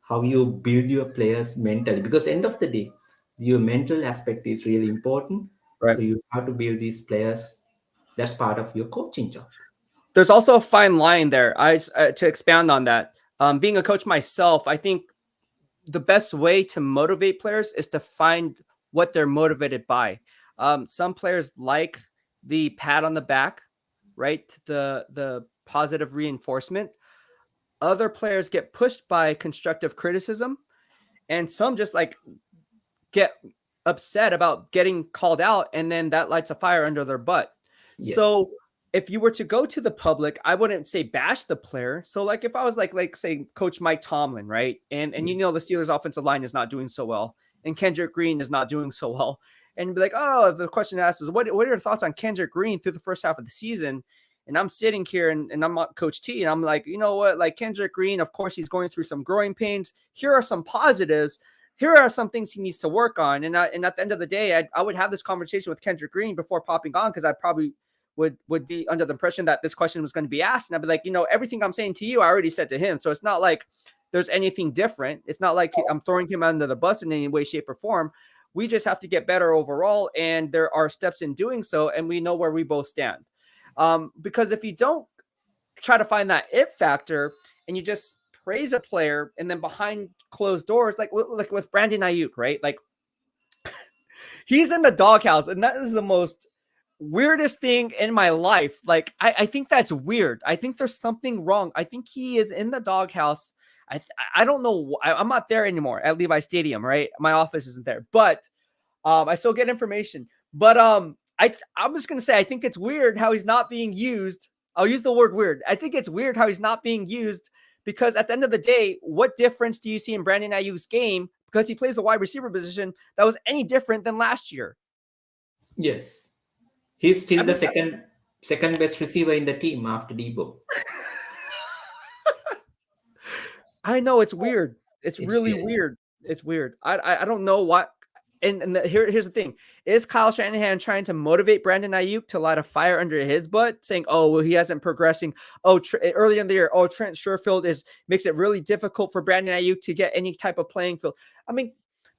how you build your players mentally. Because end of the day, your mental aspect is really important. Right. So you have to build these players. That's part of your coaching job. There's also a fine line there. To expand on that. Being a coach myself, I think the best way to motivate players is to find what they're motivated by. Some players like the pat on the back, right? The positive reinforcement. Other players get pushed by constructive criticism, and some just like get upset about getting called out, and then that lights a fire under their butt. Yes. So if you were to go to the public, I wouldn't say bash the player. So like if I was like say Coach Mike Tomlin, right? And Yes. the Steelers offensive line is not doing so well, and Kendrick Green is not doing so well. And be like, oh, the question asked is what are your thoughts on Kendrick Green through the first half of the season? And I'm sitting here and I'm Coach T, and I'm like, you know what? Like Kendrick Green, of course, he's going through some growing pains. Here are some positives. Here are some things he needs to work on. And at the end of the day, I would have this conversation with Kendrick Green before popping on, because I probably would be under the impression that this question was going to be asked. And I'd be like, everything I'm saying to you, I already said to him. So it's not like there's anything different. It's not like I'm throwing him under the bus in any way, shape, or form. We just have to get better overall. And there are steps in doing so. And we know where we both stand. Because if you don't try to find that it factor and you just praise a player and then behind closed doors, like with Brandon Aiyuk, right? Like he's in the doghouse, and that is the most weirdest thing in my life. Like I think that's weird. I think there's something wrong. I think he is in the doghouse. I don't know. I'm not there anymore at Levi Stadium, right? My office isn't there, but I still get information. But I'm just gonna say I think it's weird how he's not being used. I'll use the word weird. I think it's weird how he's not being used, because at the end of the day, what difference do you see in Brandon Ayuk's game because he plays the wide receiver position that was any different than last year? Yes. He's I still the mean, second best receiver in the team after Debo. I know it's weird. It's It's really really, weird. It's weird. I don't know what. Here's the thing: is Kyle Shanahan trying to motivate Brandon Ayuk to light a fire under his butt, saying, "Oh, well, he hasn't progressing. Oh, early in the year, oh, Trent Sherfield makes it really difficult for Brandon Ayuk to get any type of playing field. I mean,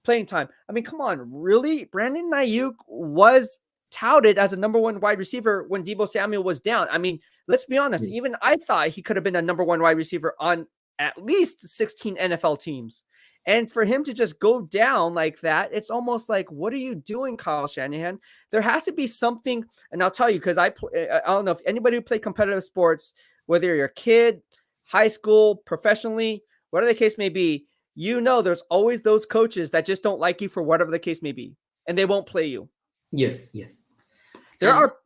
playing time. I mean, come on, really? Brandon Ayuk was touted as a number one wide receiver when Deebo Samuel was down. I mean, let's be honest. Even I thought he could have been a number one wide receiver on at least 16 NFL teams. And for him to just go down like that, it's almost like, what are you doing, Kyle Shanahan? There has to be something. And I'll tell you, because I don't know if anybody who played competitive sports, whether you're a kid, high school, professionally, whatever the case may be, there's always those coaches that just don't like you for whatever the case may be, and they won't play you. yes, yes. There And are,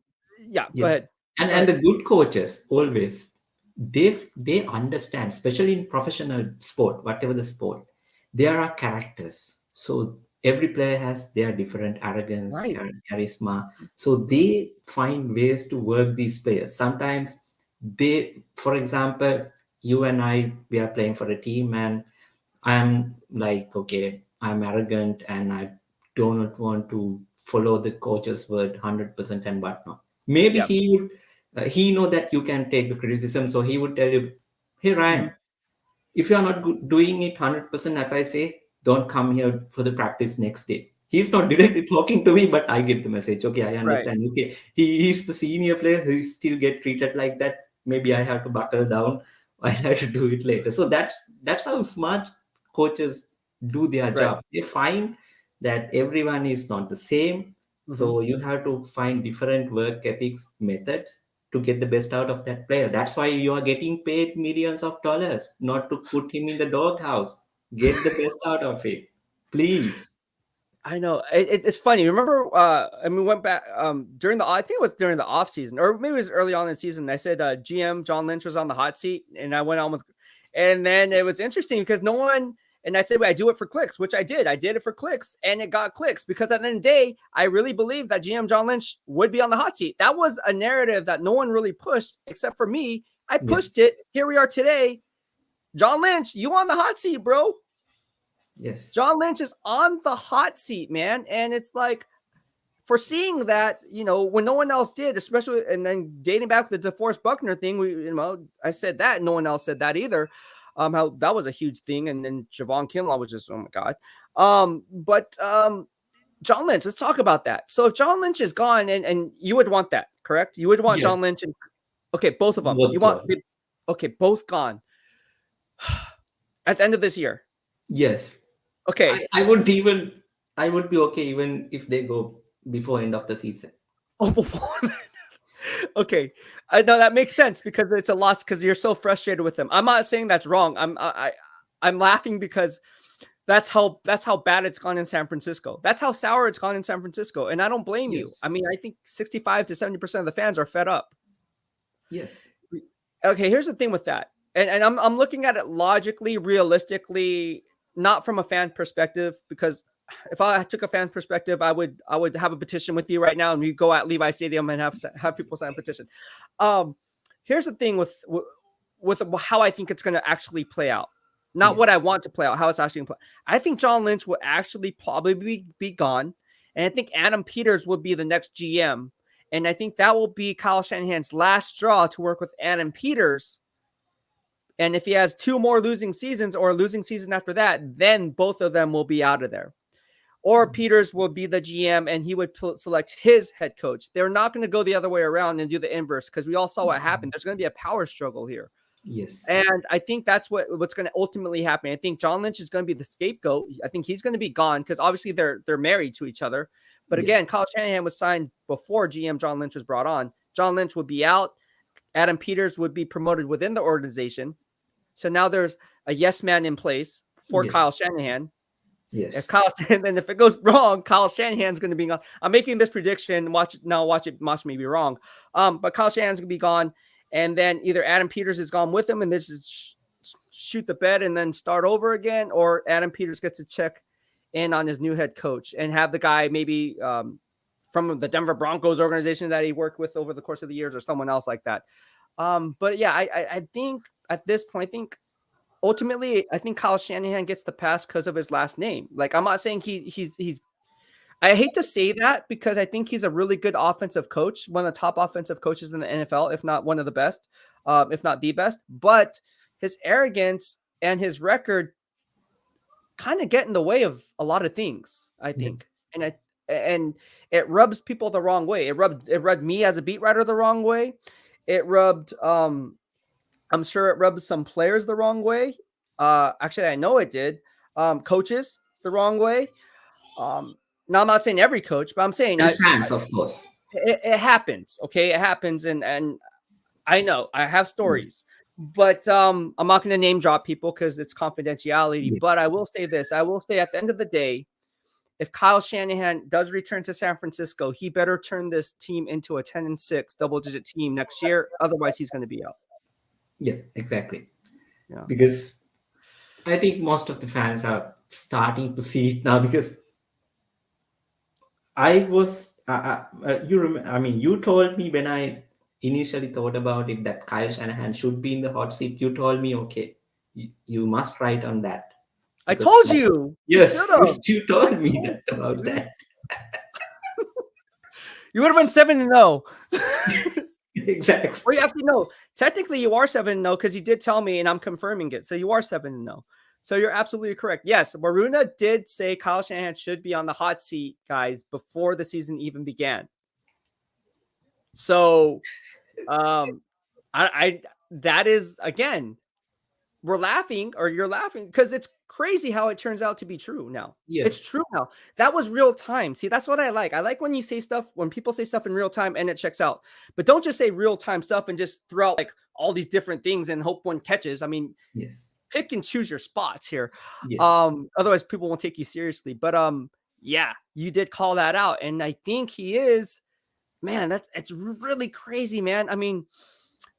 yeah, go yes, ahead. Go and ahead. the good coaches always, they understand, especially in professional sport, whatever the sport, there are characters. So every player has their different arrogance, Right. charisma. So they find ways to work these players. Sometimes for example, you and I, we are playing for a team, and I'm like, okay, I'm arrogant and I do not want to follow the coach's word 100% and whatnot. Maybe Yeah. he would, he know that you can take the criticism, so he would tell you, hey Hmm. Ryan, if you are not doing it 100% as I say, don't come here for the practice next day. He's not directly talking to me, but I get the message. Okay, I Right. understand. Okay, he's the senior player. He still get treated like that. Maybe I have to buckle down. I have to do it later. So that's how smart coaches do their Right. job. They find that everyone is not the same. Hmm. So you have to find different work ethics methods to get the best out of that player. That's why you are getting paid millions of dollars, not to put him in the doghouse. Get the best out of it, please. I know it's funny. Remember, and we went back during the I think it was during the off season, or maybe it was early on in the season. I said GM John Lynch was on the hot seat, and I went on with, and then it was interesting because no one. And I said, well, I do it for clicks, which I did. I did it for clicks, and it got clicks because at the end of the day, I really believed that GM John Lynch would be on the hot seat. That was a narrative that no one really pushed except for me. I pushed Yes, it. Here we are today. John Lynch, you on the hot seat, bro. yes, John Lynch is on the hot seat, man. And it's like, foreseeing that, when no one else did, especially, and then dating back to the DeForest Buckner thing, I said that, no one else said that either. How that was a huge thing, and then Javon Kinlaw was just, oh my god. But John Lynch, let's talk about that. So if John Lynch is gone, and you would want that, correct? You would want yes, John Lynch and okay, both of them. You both want gone. okay, both gone at the end of this year. Yes, Okay. I would even, I would be okay even if they go before end of the season. Oh, before okay, I know that makes sense because it's a loss because you're so frustrated with them. I'm not saying that's wrong. I'm laughing because that's how bad it's gone in San Francisco. That's how sour it's gone in San Francisco, and I don't blame you. Yes, I mean, I think 65 to 70% of the fans are fed up. yes, Okay, here's the thing with that, and I'm looking at it logically, realistically, not from a fan perspective because if I took a fan perspective, I would have a petition with you right now, and we go at Levi Stadium and have people sign a petition. Um, here's the thing with how I think it's going to actually play out, not what yes, I want to play out, how it's actually going to play. I think John Lynch will actually probably be gone, and I think Adam Peters will be the next GM, and I think that will be Kyle Shanahan's last straw to work with Adam Peters. And if he has two more losing seasons or a losing season after that, then both of them will be out of there. Or Peters will be the GM and he would select his head coach. They're not going to go the other way around and do the inverse because we all saw what happened. There's going to be a power struggle here. yes, And I think that's what's going to ultimately happen. I think John Lynch is going to be the scapegoat. I think he's going to be gone because obviously they're married to each other. But again, yes, Kyle Shanahan was signed before GM John Lynch was brought on. John Lynch would be out. Adam Peters would be promoted within the organization. So now there's a yes man in place for yes, Kyle Shanahan. If yes, Kyle and if it goes wrong, Kyle Shanahan's going to be gone. I'm making this prediction. Watch me be wrong. But Kyle Shanahan's going to be gone, and then either Adam Peters is gone with him, and this is shoot the bed and then start over again, or Adam Peters gets to check in on his new head coach and have the guy maybe from the Denver Broncos organization that he worked with over the course of the years, or someone else like that. But yeah, I think at this point, I think ultimately, I think Kyle Shanahan gets the pass because of his last name. Like, I'm not saying he's. I hate to say that because I think he's a really good offensive coach, one of the top offensive coaches in the NFL, if not one of the best, if not the best. But his arrogance and his record kind of get in the way of a lot of things, I yes, think, and it rubs people the wrong way. It rubbed me as a beat writer the wrong way. It rubbed I'm sure it rubbed some players the wrong way. Actually, I know it did. Coaches the wrong way. Now I'm not saying every coach, but I'm saying and fans, of course. it happens. Okay, it happens, and I know I have Yes, stories, but I'm not going to name drop people because it's confidentiality. But I yes, will say this: I will say at the end of the day, if Kyle Shanahan does return to San Francisco, he better turn this team into a 10-6 double-digit team next year. Otherwise, he's going to be out. yeah, exactly. Yeah. Because I think most of the fans are starting to see it now because I was, you remember, I mean, you told me when I initially thought about it that Kyle Shanahan should be in the hot seat. You told me, okay, you must write on that. I because told you. You should yes, have. you told me that about that. You would have been 7-0. Exactly. Well, you actually no. Technically, you are 7-0 because you did tell me, and I'm confirming it. So you are 7-0. So you're absolutely correct. Yes, Maruna did say Kyle Shanahan should be on the hot seat, guys, before the season even began. So, I that is again, we're laughing, or you're laughing, because it's crazy how it turns out to be true now. It's Yes. true now. That was real time. See, that's what I like. I like when you say stuff, when people say stuff in real time and it checks out. But don't just say real time stuff and just throw out like all these different things and hope one catches. I mean, Yes. pick and choose your spots here. Yes. Otherwise people won't take you seriously. But yeah, you did call that out. And I think he is, man, it's really crazy, man. I mean,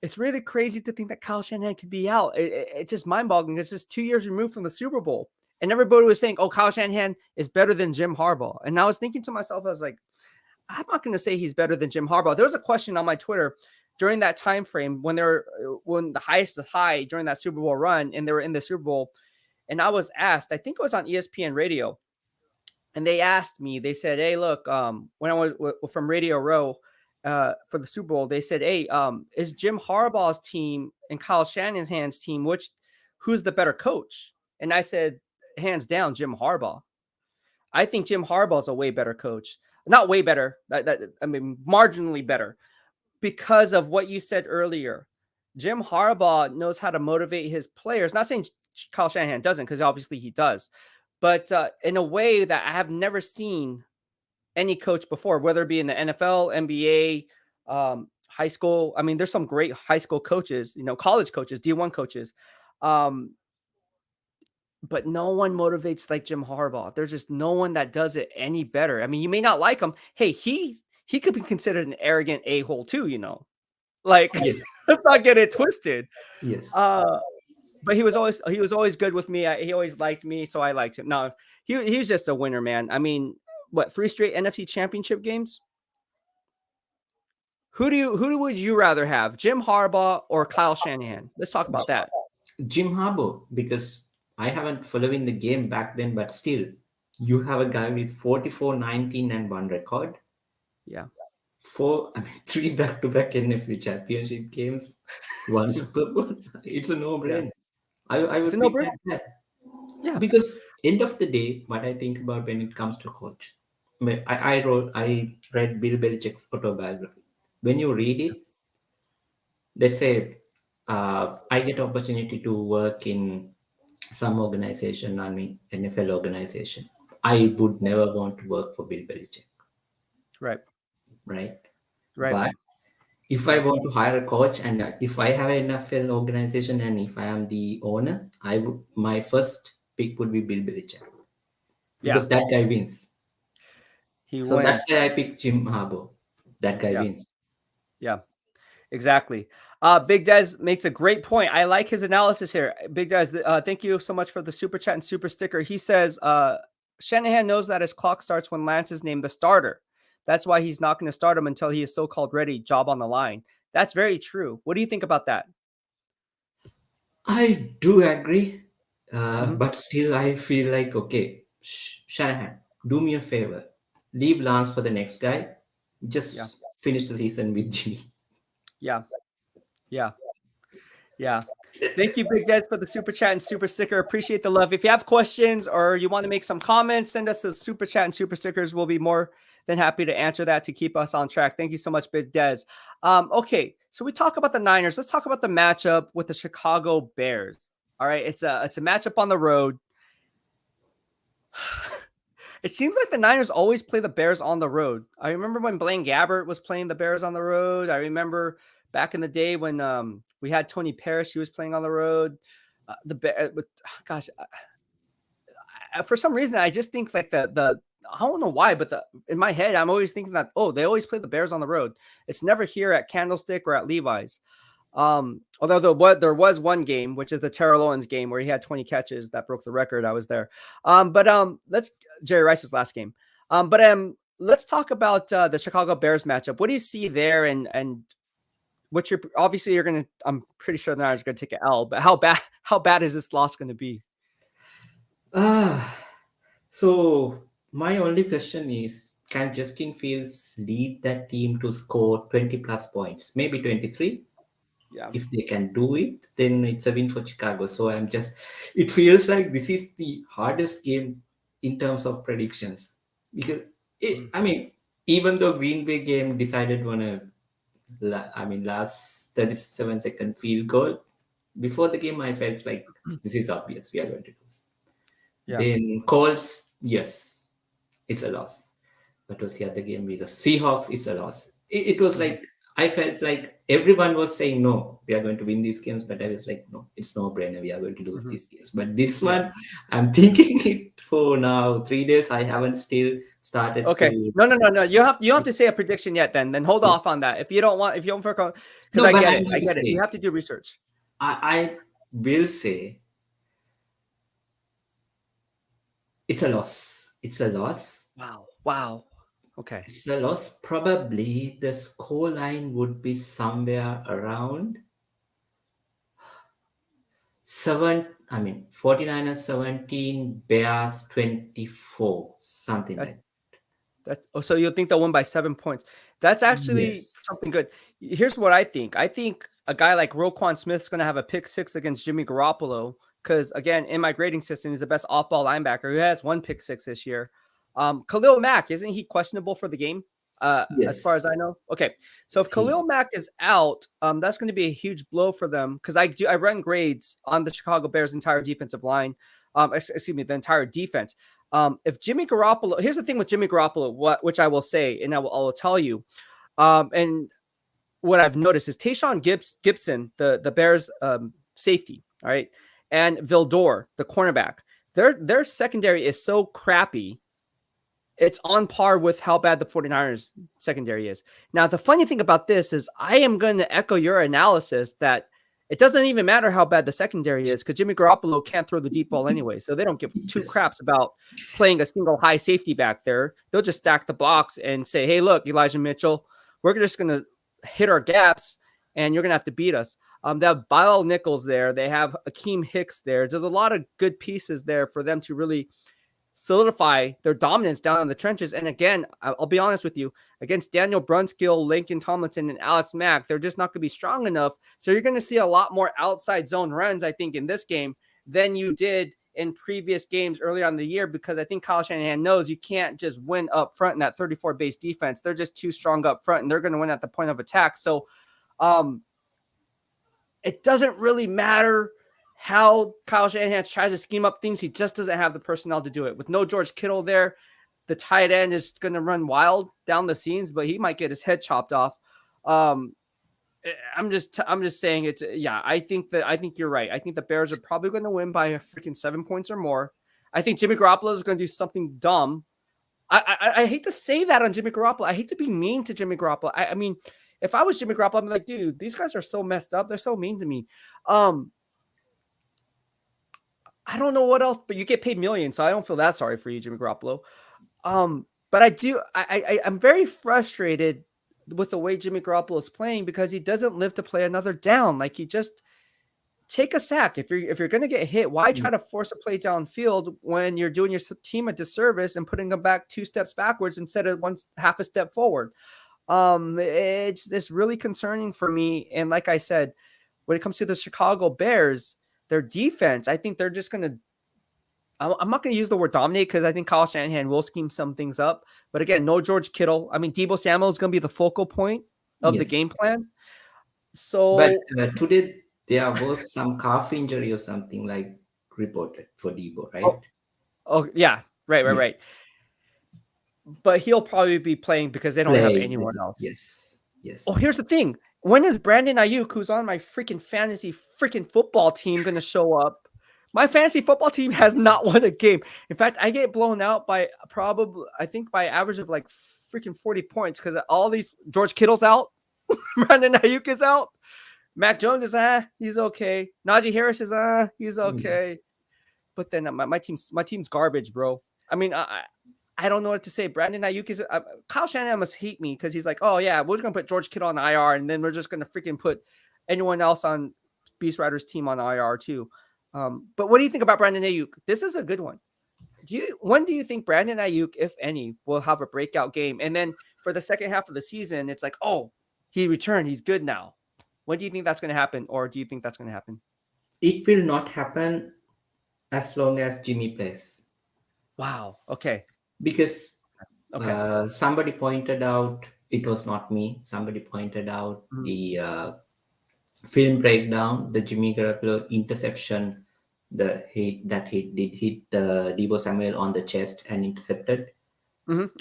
it's really crazy to think that Kyle Shanahan could be out. It's just mind-boggling. It's just 2 years removed from the Super Bowl. And everybody was saying, oh, Kyle Shanahan is better than Jim Harbaugh. And I was thinking to myself, I was like, I'm not going to say he's better than Jim Harbaugh. There was a question on my Twitter during that time frame when when the highest is high during that Super Bowl run, and they were in the Super Bowl. And I was asked, I think it was on ESPN radio, and they asked me, they said, hey, look, when I was from Radio Row for the Super Bowl, they said, hey, is Jim Harbaugh's team and Kyle Shanahan's team, who's the better coach? And I said, hands down, Jim Harbaugh. I think Jim Harbaugh's a way better coach. Not way better. I mean, marginally better, because of what you said earlier. Jim Harbaugh knows how to motivate his players. Not saying Kyle Shanahan doesn't, because obviously he does, but in a way that I have never seen any coach before, whether it be in the NFL, NBA, high school. I mean, there's some great high school coaches, college coaches, D1 coaches. But no one motivates like Jim Harbaugh. There's just no one that does it any better. I mean, you may not like him. Hey, he could be considered an arrogant a-hole too, Like, Yes. let's not get it twisted. Yes. But he was always good with me. He always liked me, so I liked him. No, he's just a winner, man. I mean, what, 3 straight NFC Championship games? Who would you rather have, Jim Harbaugh or Kyle Shanahan? Let's talk about that. Jim Harbaugh, because I haven't following the game back then, but still, you have a guy with 44, 19, and 1 record. Yeah. 3 back-to-back NFC Championship games, 1 Super Bowl. It's a no-brainer. Yeah. I would pick that. Yeah. Because end of the day, what I think about when it comes to coach, I read Bill Belichick's autobiography. When you read it, let's say I get opportunity to work in some organization, I mean NFL organization. I would never want to work for Bill Belichick. Right. But if I want to hire a coach, and if I have an NFL organization, and if I am the owner, my first pick would be Bill Belichick, because that guy wins. So wins. that's why I picked Jim Harbaugh. That guy wins. Yeah, exactly. Big Dez makes a great point. I like his analysis here. Big Dez, thank you so much for the super chat and super sticker. He says Shanahan knows that his clock starts when Lance is named the starter. That's why he's not going to start him until he is so-called ready, job on the line. That's very true. What do you think about that? I do agree. But still, I feel like, okay, Shanahan, do me a favor. Leave Lance for the next guy. Just finish the season with Jimmy. Yeah. Thank you, Big Des, for the super chat and super sticker. Appreciate the love. If you have questions or you want to make some comments, send us a super chat and super stickers. We'll be more than happy to answer that to keep us on track. Thank you so much, Big Des. Okay, so we talk about the Niners. Let's talk about the matchup with the Chicago Bears. All right, it's a matchup on the road. It seems like the Niners always play the Bears on the road. I remember when Blaine Gabbert was playing the Bears on the road. I remember back in the day when we had Tony Parrish, he was playing on the road. For some reason, I just think like the I don't know why, but in my head, I'm always thinking that, oh, they always play the Bears on the road. It's never here at Candlestick or at Levi's. Although there was one game, which is the Terrell Owens game, where he had 20 catches that broke the record. I was there. Let's Jerry Rice's last game. Let's talk about the Chicago Bears matchup. What do you see there, and what I'm pretty sure the Niners are going to take an L, but how bad is this loss going to be? Ah, so my only question is, can Justin Fields lead that team to score 20 plus points? Maybe 23. Yeah. If they can do it, then it's a win for Chicago. So it feels like this is the hardest game in terms of predictions. Because, Mhm. I mean, even though Green Bay game decided on last 37-second field goal, before the game, I felt like this is obvious. We are going to lose. Yeah. Then Colts, yes, it's a loss. What was the other game? With the Seahawks, it's a loss. It was Mhm. like I felt like everyone was saying no, we are going to win these games, but I was like, no, it's no brainer. We are going to lose Mhm. these games. But this Yeah. one, I'm thinking it for now 3 days. I haven't still started Okay. to. No. You have to say a prediction yet. Then hold Yes. off on that. If you don't feel, because No, I but get I'm it. going I to get it. You say, have to do research. I will say it's a loss. It's a loss. Wow. Wow. Okay. It's a loss. Probably the score line would be somewhere around 49ers 17, Bears 24, something like. That's so you think they'll win by 7 points. That's actually Yes. something good. Here's what I think. I think a guy like Roquan Smith's going to have a pick six against Jimmy Garoppolo because, again, in my grading system, he's the best off-ball linebacker who has one pick six this year. Khalil Mack, isn't he questionable for the game? As far as I Yes. know. Okay, so if Yes, he Khalil is. Mack is out, that's going to be a huge blow for them because I run grades on the Chicago Bears' entire defensive line. Excuse me, the entire defense. If Jimmy Garoppolo, here's the thing with Jimmy Garoppolo, which I will say, and I will tell you, and what I've noticed is Tayshaun Gibson, the Bears safety, all right, and Vildor, the cornerback, their secondary is so crappy. It's on par with how bad the 49ers secondary is. Now, the funny thing about this is I am going to echo your analysis that it doesn't even matter how bad the secondary is because Jimmy Garoppolo can't throw the deep ball anyway. So they don't give two Yes. craps about playing a single high safety back there. They'll just stack the box and say, hey, look, Elijah Mitchell, we're just going to hit our gaps and you're going to have to beat us. They have Bilal Nichols there. They have Akeem Hicks there. There's a lot of good pieces there for them to really solidify their dominance down in the trenches. And again, I'll be honest with you, against Daniel Brunskill, Lincoln Tomlinson, and Alex Mack, they're just not going to be strong enough. So you're going to see a lot more outside zone runs, I think, in this game than you did in previous games earlier on in the year, because I think Kyle Shanahan knows you can't just win up front in that 34 base defense. They're just too strong up front and they're going to win at the point of attack. So it doesn't really matter how Kyle Shanahan tries to scheme up things. He just doesn't have the personnel to do it. With no George Kittle there, the tight end is going to run wild down the scenes, but he might get his head chopped off. I'm just saying it's, yeah, I think you're right. I think the Bears are probably going to win by a freaking 7 points or more. I think Jimmy Garoppolo is going to do something dumb. I hate to say that on Jimmy Garoppolo. I hate to be mean to Jimmy Garoppolo. I mean, if I was Jimmy Garoppolo, I'm like, dude, these guys are so messed up. They're so mean to me. I don't know what else, but you get paid millions, so I don't feel that sorry for you, Jimmy Garoppolo. But I do. I'm very frustrated with the way Jimmy Garoppolo is playing because he doesn't live to play another down. Like he just take a sack. If you're going to get hit, why try to force a play downfield when you're doing your team a disservice and putting them back 2 steps backwards instead of half a step forward? It's really concerning for me. And like I said, when it comes to the Chicago Bears, their defense, I think they're just going to, I'm not going to use the word dominate because I think Kyle Shanahan will scheme some things up. But again, no George Kittle. I mean, Deebo Samuel is going to be the focal point of the Yes. game plan. But So, today there was some calf injury or something like reported for Debo, oh, right? oh yeah, right, right, Yes. right. But he'll probably be playing because they don't have Play. anyone else. Yes. Oh, Yes. here's the thing. When is Brandon Aiyuk, who's on my freaking fantasy freaking football team, going to show up? My fantasy football team has not won a game. In fact, I get blown out by probably, I think, by average of like freaking 40 points because all these George Kittle's out. Brandon Aiyuk is out. Mac Jones is he's okay. Najee Harris is he's Yes. okay. But then my team's garbage, bro. I mean, I don't know what to say. Brandon Aiyuk is Kyle Shanahan must hate me because he's like, oh yeah, we're just gonna put George Kittle on IR, and then we're just gonna freaking put anyone else on BEASTwriter's team on IR too. But what do you think about Brandon Ayuk? This is a good one. When do you think Brandon Aiyuk, if any, will have a breakout game? And then for the second half of the season, it's like, oh, he returned. He's good now. When do you think that's going to happen? Or do you think that's going to happen? It will not happen as long as Jimmy plays. Wow. Okay. Because Okay. somebody pointed out, it was not me, somebody pointed out Mhm. the film breakdown, the Jimmy Garoppolo interception, the hit that he did hit Debo Samuel on the chest and intercepted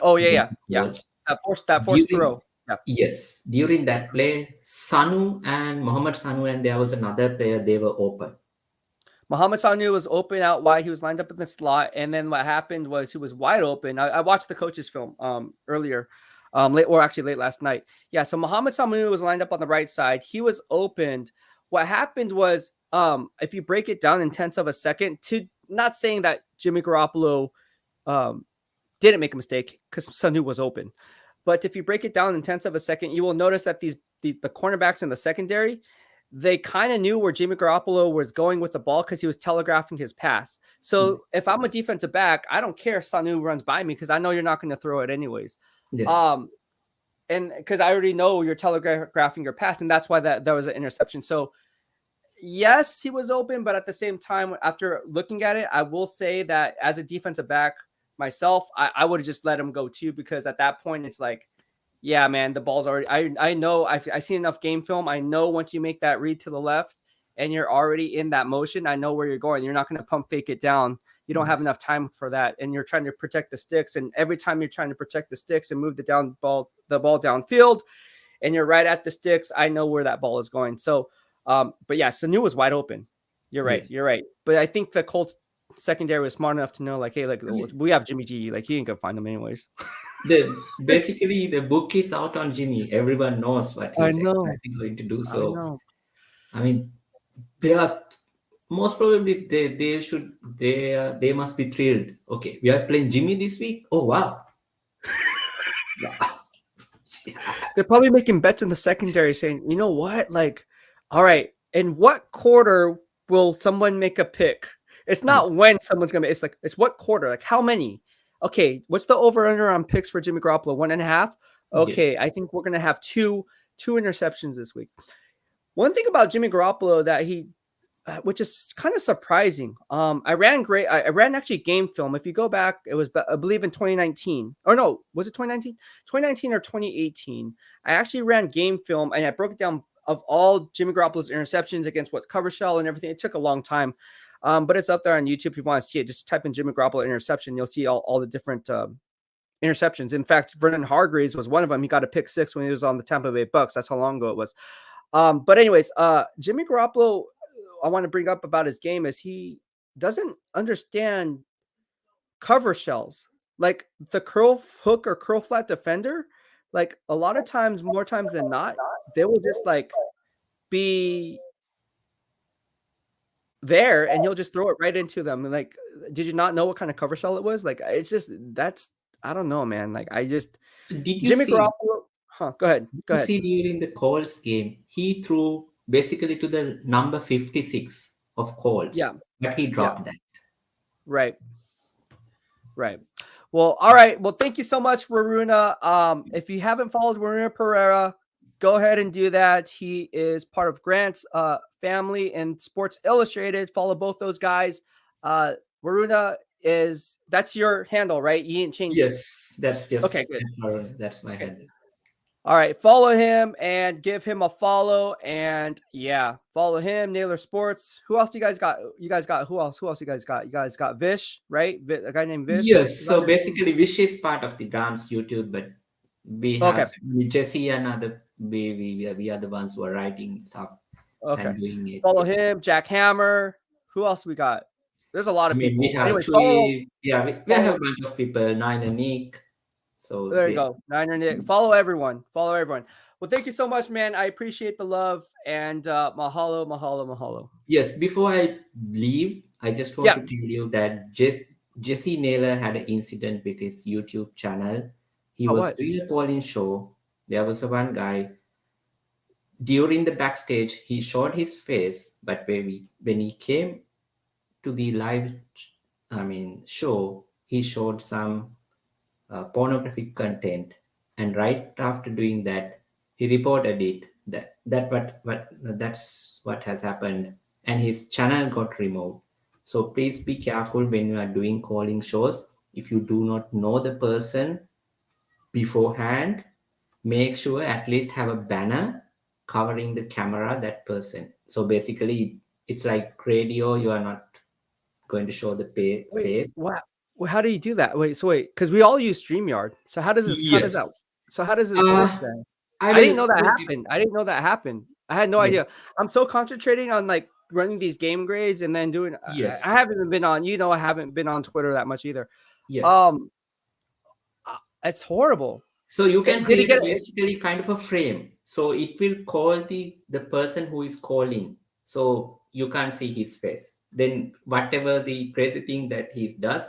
Oh yeah, against yeah, the yeah. Colts. That forced During throw. Yeah. during that play, Sanu and Mohammad Sanu and there was another player, they were open. Muhammad Sanu was open out wide. He was lined up in the slot, and then what happened was he was wide open. I watched the coach's film earlier, late last night. Yeah, so Muhammad Sanu was lined up on the right side. He was opened. What happened was, if you break it down in tenths of a second, to not saying that Jimmy Garoppolo um, didn't make a mistake because Sanu was open, but if you break it down in tenths of a second, you will notice that the cornerbacks in the secondary, they kind of knew where Jimmy Garoppolo was going with the ball because he was telegraphing his pass. So if I'm a defensive back, I don't care if Sanu runs by me because I know you're not going to throw it anyways. Yes. And because I already know you're telegraphing your pass, and that's why that was an interception. So yes, he was open, but at the same time, after looking at it, I will say that as a defensive back myself, I would have just let him go too, because at that point it's like, yeah, man, the ball's already. I know I seen enough game film. I know once you make that read to the left and you're already in that motion, I know where you're going. You're not going to pump fake it down. You don't have Yes. enough time for that, and you're trying to protect the sticks. And every time you're trying to protect the sticks and move the ball downfield, and you're right at the sticks, I know where that ball is going. So, but yeah, Sanu was wide open. You're right. Yes. You're right. But I think the Colts secondary was smart enough to know, like, hey, like I mean, we have Jimmy G. Like he ain't gonna find them anyways. basically the book is out on Jimmy. Everyone knows what I he's know. exactly going to do. I So know. I mean, they are most probably they must be thrilled. Okay, we are playing Jimmy this week. Oh wow. They're probably making bets in the secondary saying, you know what? Like, all right, in what quarter will someone make a pick? It's not Yes. when someone's gonna, it's like, it's what quarter, like how many? Okay, what's the over under on picks for Jimmy Garoppolo? 1.5. Okay, Yes. I think we're gonna have two interceptions this week. One thing about Jimmy Garoppolo that he which is kind of surprising. I ran actually game film. If you go back, it was, I believe, in 2019. Or no, was it 2019? 2019 or 2018. I actually ran game film and I broke it down of all Jimmy Garoppolo's interceptions against what cover shell and everything. It took a long time. But it's up there on YouTube if you want to see it. Just type in Jimmy Garoppolo interception. You'll see all the different interceptions. In fact, Vernon Hargreaves was one of them. He got a pick six when he was on the Tampa Bay Bucks. That's how long ago it was. But anyways, Jimmy Garoppolo, I want to bring up about his game is he doesn't understand cover shells, like the curl hook or curl flat defender. Like a lot of times, more times than not, they will just like be there and he'll just throw it right into them. And like, did you not know what kind of cover shell it was? Like, it's just I don't know, man. Like, Did you Jimmy see? Garoppolo. Huh? Go ahead. Did Go you ahead. see during the Colts game? He threw basically to the number 56 of Colts, Yeah. but he Yeah. dropped that. Right. Right. Well, all right. Well, thank you so much, Waruna. If you haven't followed Waruna Pereira, go ahead and do that. He is part of Grant's family and Sports Illustrated. Follow both those guys. Waruna that's your handle, right? You didn't change it. Yes, that's Okay, just good. that's my Okay. handle. All right, follow him and give him a follow. And yeah, follow him, Naylor Sports. Who else you guys got? You guys got who else? Who else you guys got? You guys got Vish, right? A guy named Vish Yes, is on so your team. basically, Wish is part of the Grant's YouTube, but we Okay, have Jesse and other we are the ones who are writing stuff okay. and doing it. Follow Yes, him, Jack Hammer. Who else we got? There's a lot I of mean we people. have Anyways, follow, Chewy. Yeah, we have follow. a bunch of people. Nine and Nick. So There you they go. Niner Nick. Follow everyone. Follow everyone. Well, thank you so much, man. I appreciate the love and mahalo, mahalo, mahalo. yes. Before I leave, I just want Yeah. to tell you that Jesse Naylor had an incident with his YouTube channel. He Oh, was what? doing a call-in show. There was a one guy during the backstage. He showed his face, but when he came to the live, show, he showed some pornographic content, and right after doing that, he reported it that's what has happened, and his channel got removed. So please be careful when you are doing calling shows. If you do not know the person beforehand, make sure at least have a banner covering the camera that person. So basically, it's like radio. You are not going to show the Wait, face. wow. Well, how do you do that? Wait, because we all use StreamYard. So how does this? How does Yes. that? So how does this work Uh, then? I I didn't will know that put it. happened. I didn't know that happened. I had no Yes. idea. I'm so concentrating on like running these game grades and then doing. I Yes. haven't even been on. I haven't been on Twitter that much either. Yes. Um, it's horrible. So you can Did he create a get it? basically kind of a frame. So it will call the person who is calling. So you can't see his face. Then whatever the crazy thing that he does,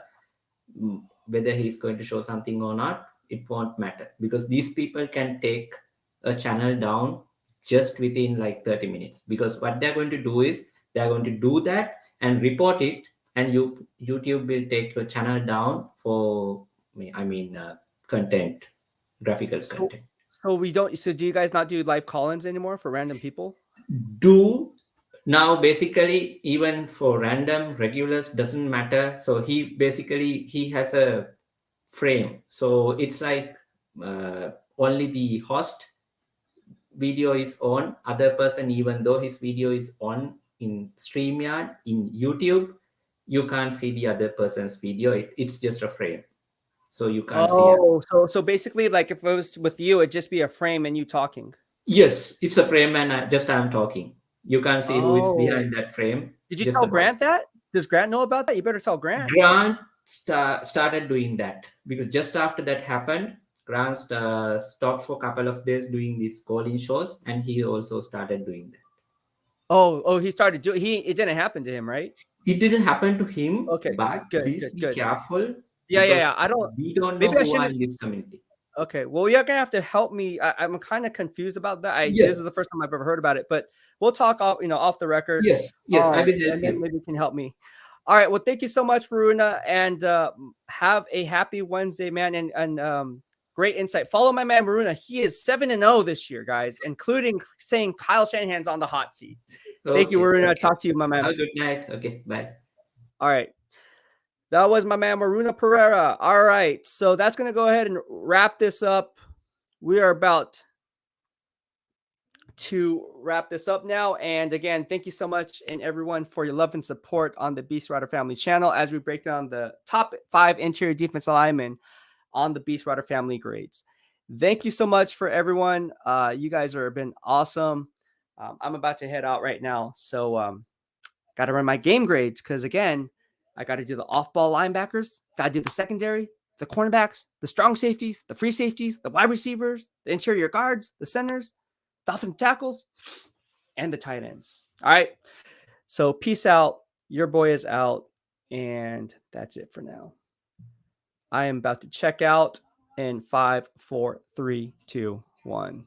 whether he's going to show something or not, it won't matter, because these people can take a channel down just within like 30 minutes, because what they're going to do is they're going to do that and report it, and YouTube will take your channel down for content, graphical So, content. so we don't. So do you guys not do live call-ins anymore for random people? Do now basically even for random regulars doesn't matter. So he has a frame. So it's like only the host video is on, other person, even though his video is on in StreamYard, in YouTube, you can't see the other person's video. It's just a frame. So you can't see it. Oh, so basically, like if it was with you, it'd just be a frame and you talking. Yes, it's a frame, and I'm talking. You can't see who is Oh, behind that frame, did you just tell the Grant host. that? Does Grant know about that? You better tell Grant. Grant started doing that, because just after that happened, Grant stopped for a couple of days doing these calling shows, and he also started doing that. Oh, he started doing. It didn't happen to him, right? It didn't happen to him, Okay, but good, please good, be good. careful, Yeah. because I don't. we don't know Maybe I who are shouldn't. in this community. Okay, well, you're gonna have to help me. I'm kind of confused about that. This Yes, is the first time I've ever heard about it, but we'll talk off, off the record. yes, I will help And then you. maybe you can help me. All right. Well, thank you so much, Varuna, and have a happy Wednesday, man, and great insight. Follow my man Varuna. He is 7-0 this year, guys, including saying Kyle Shanahan's on the hot seat. Thank you, Okay, Varuna. okay. Talk to you, my man. Have a good night. Okay, bye. All right. That was my man Maruna Pereira. All right. So that's going to go ahead and wrap this up. We are about to wrap this up now. And again, thank you so much and everyone for your love and support on the BEASTwriter family channel as we break down the top 5 interior defensive linemen on the BEASTwriter family grades. Thank you so much for everyone. You guys have been awesome. I'm about to head out right now. So got to run my game grades because, again, I got to do the off-ball linebackers, got to do the secondary, the cornerbacks, the strong safeties, the free safeties, the wide receivers, the interior guards, the centers, the offensive tackles, and the tight ends. All right. So peace out. Your boy is out. And that's it for now. I am about to check out in 5, 4, 3, 2, 1.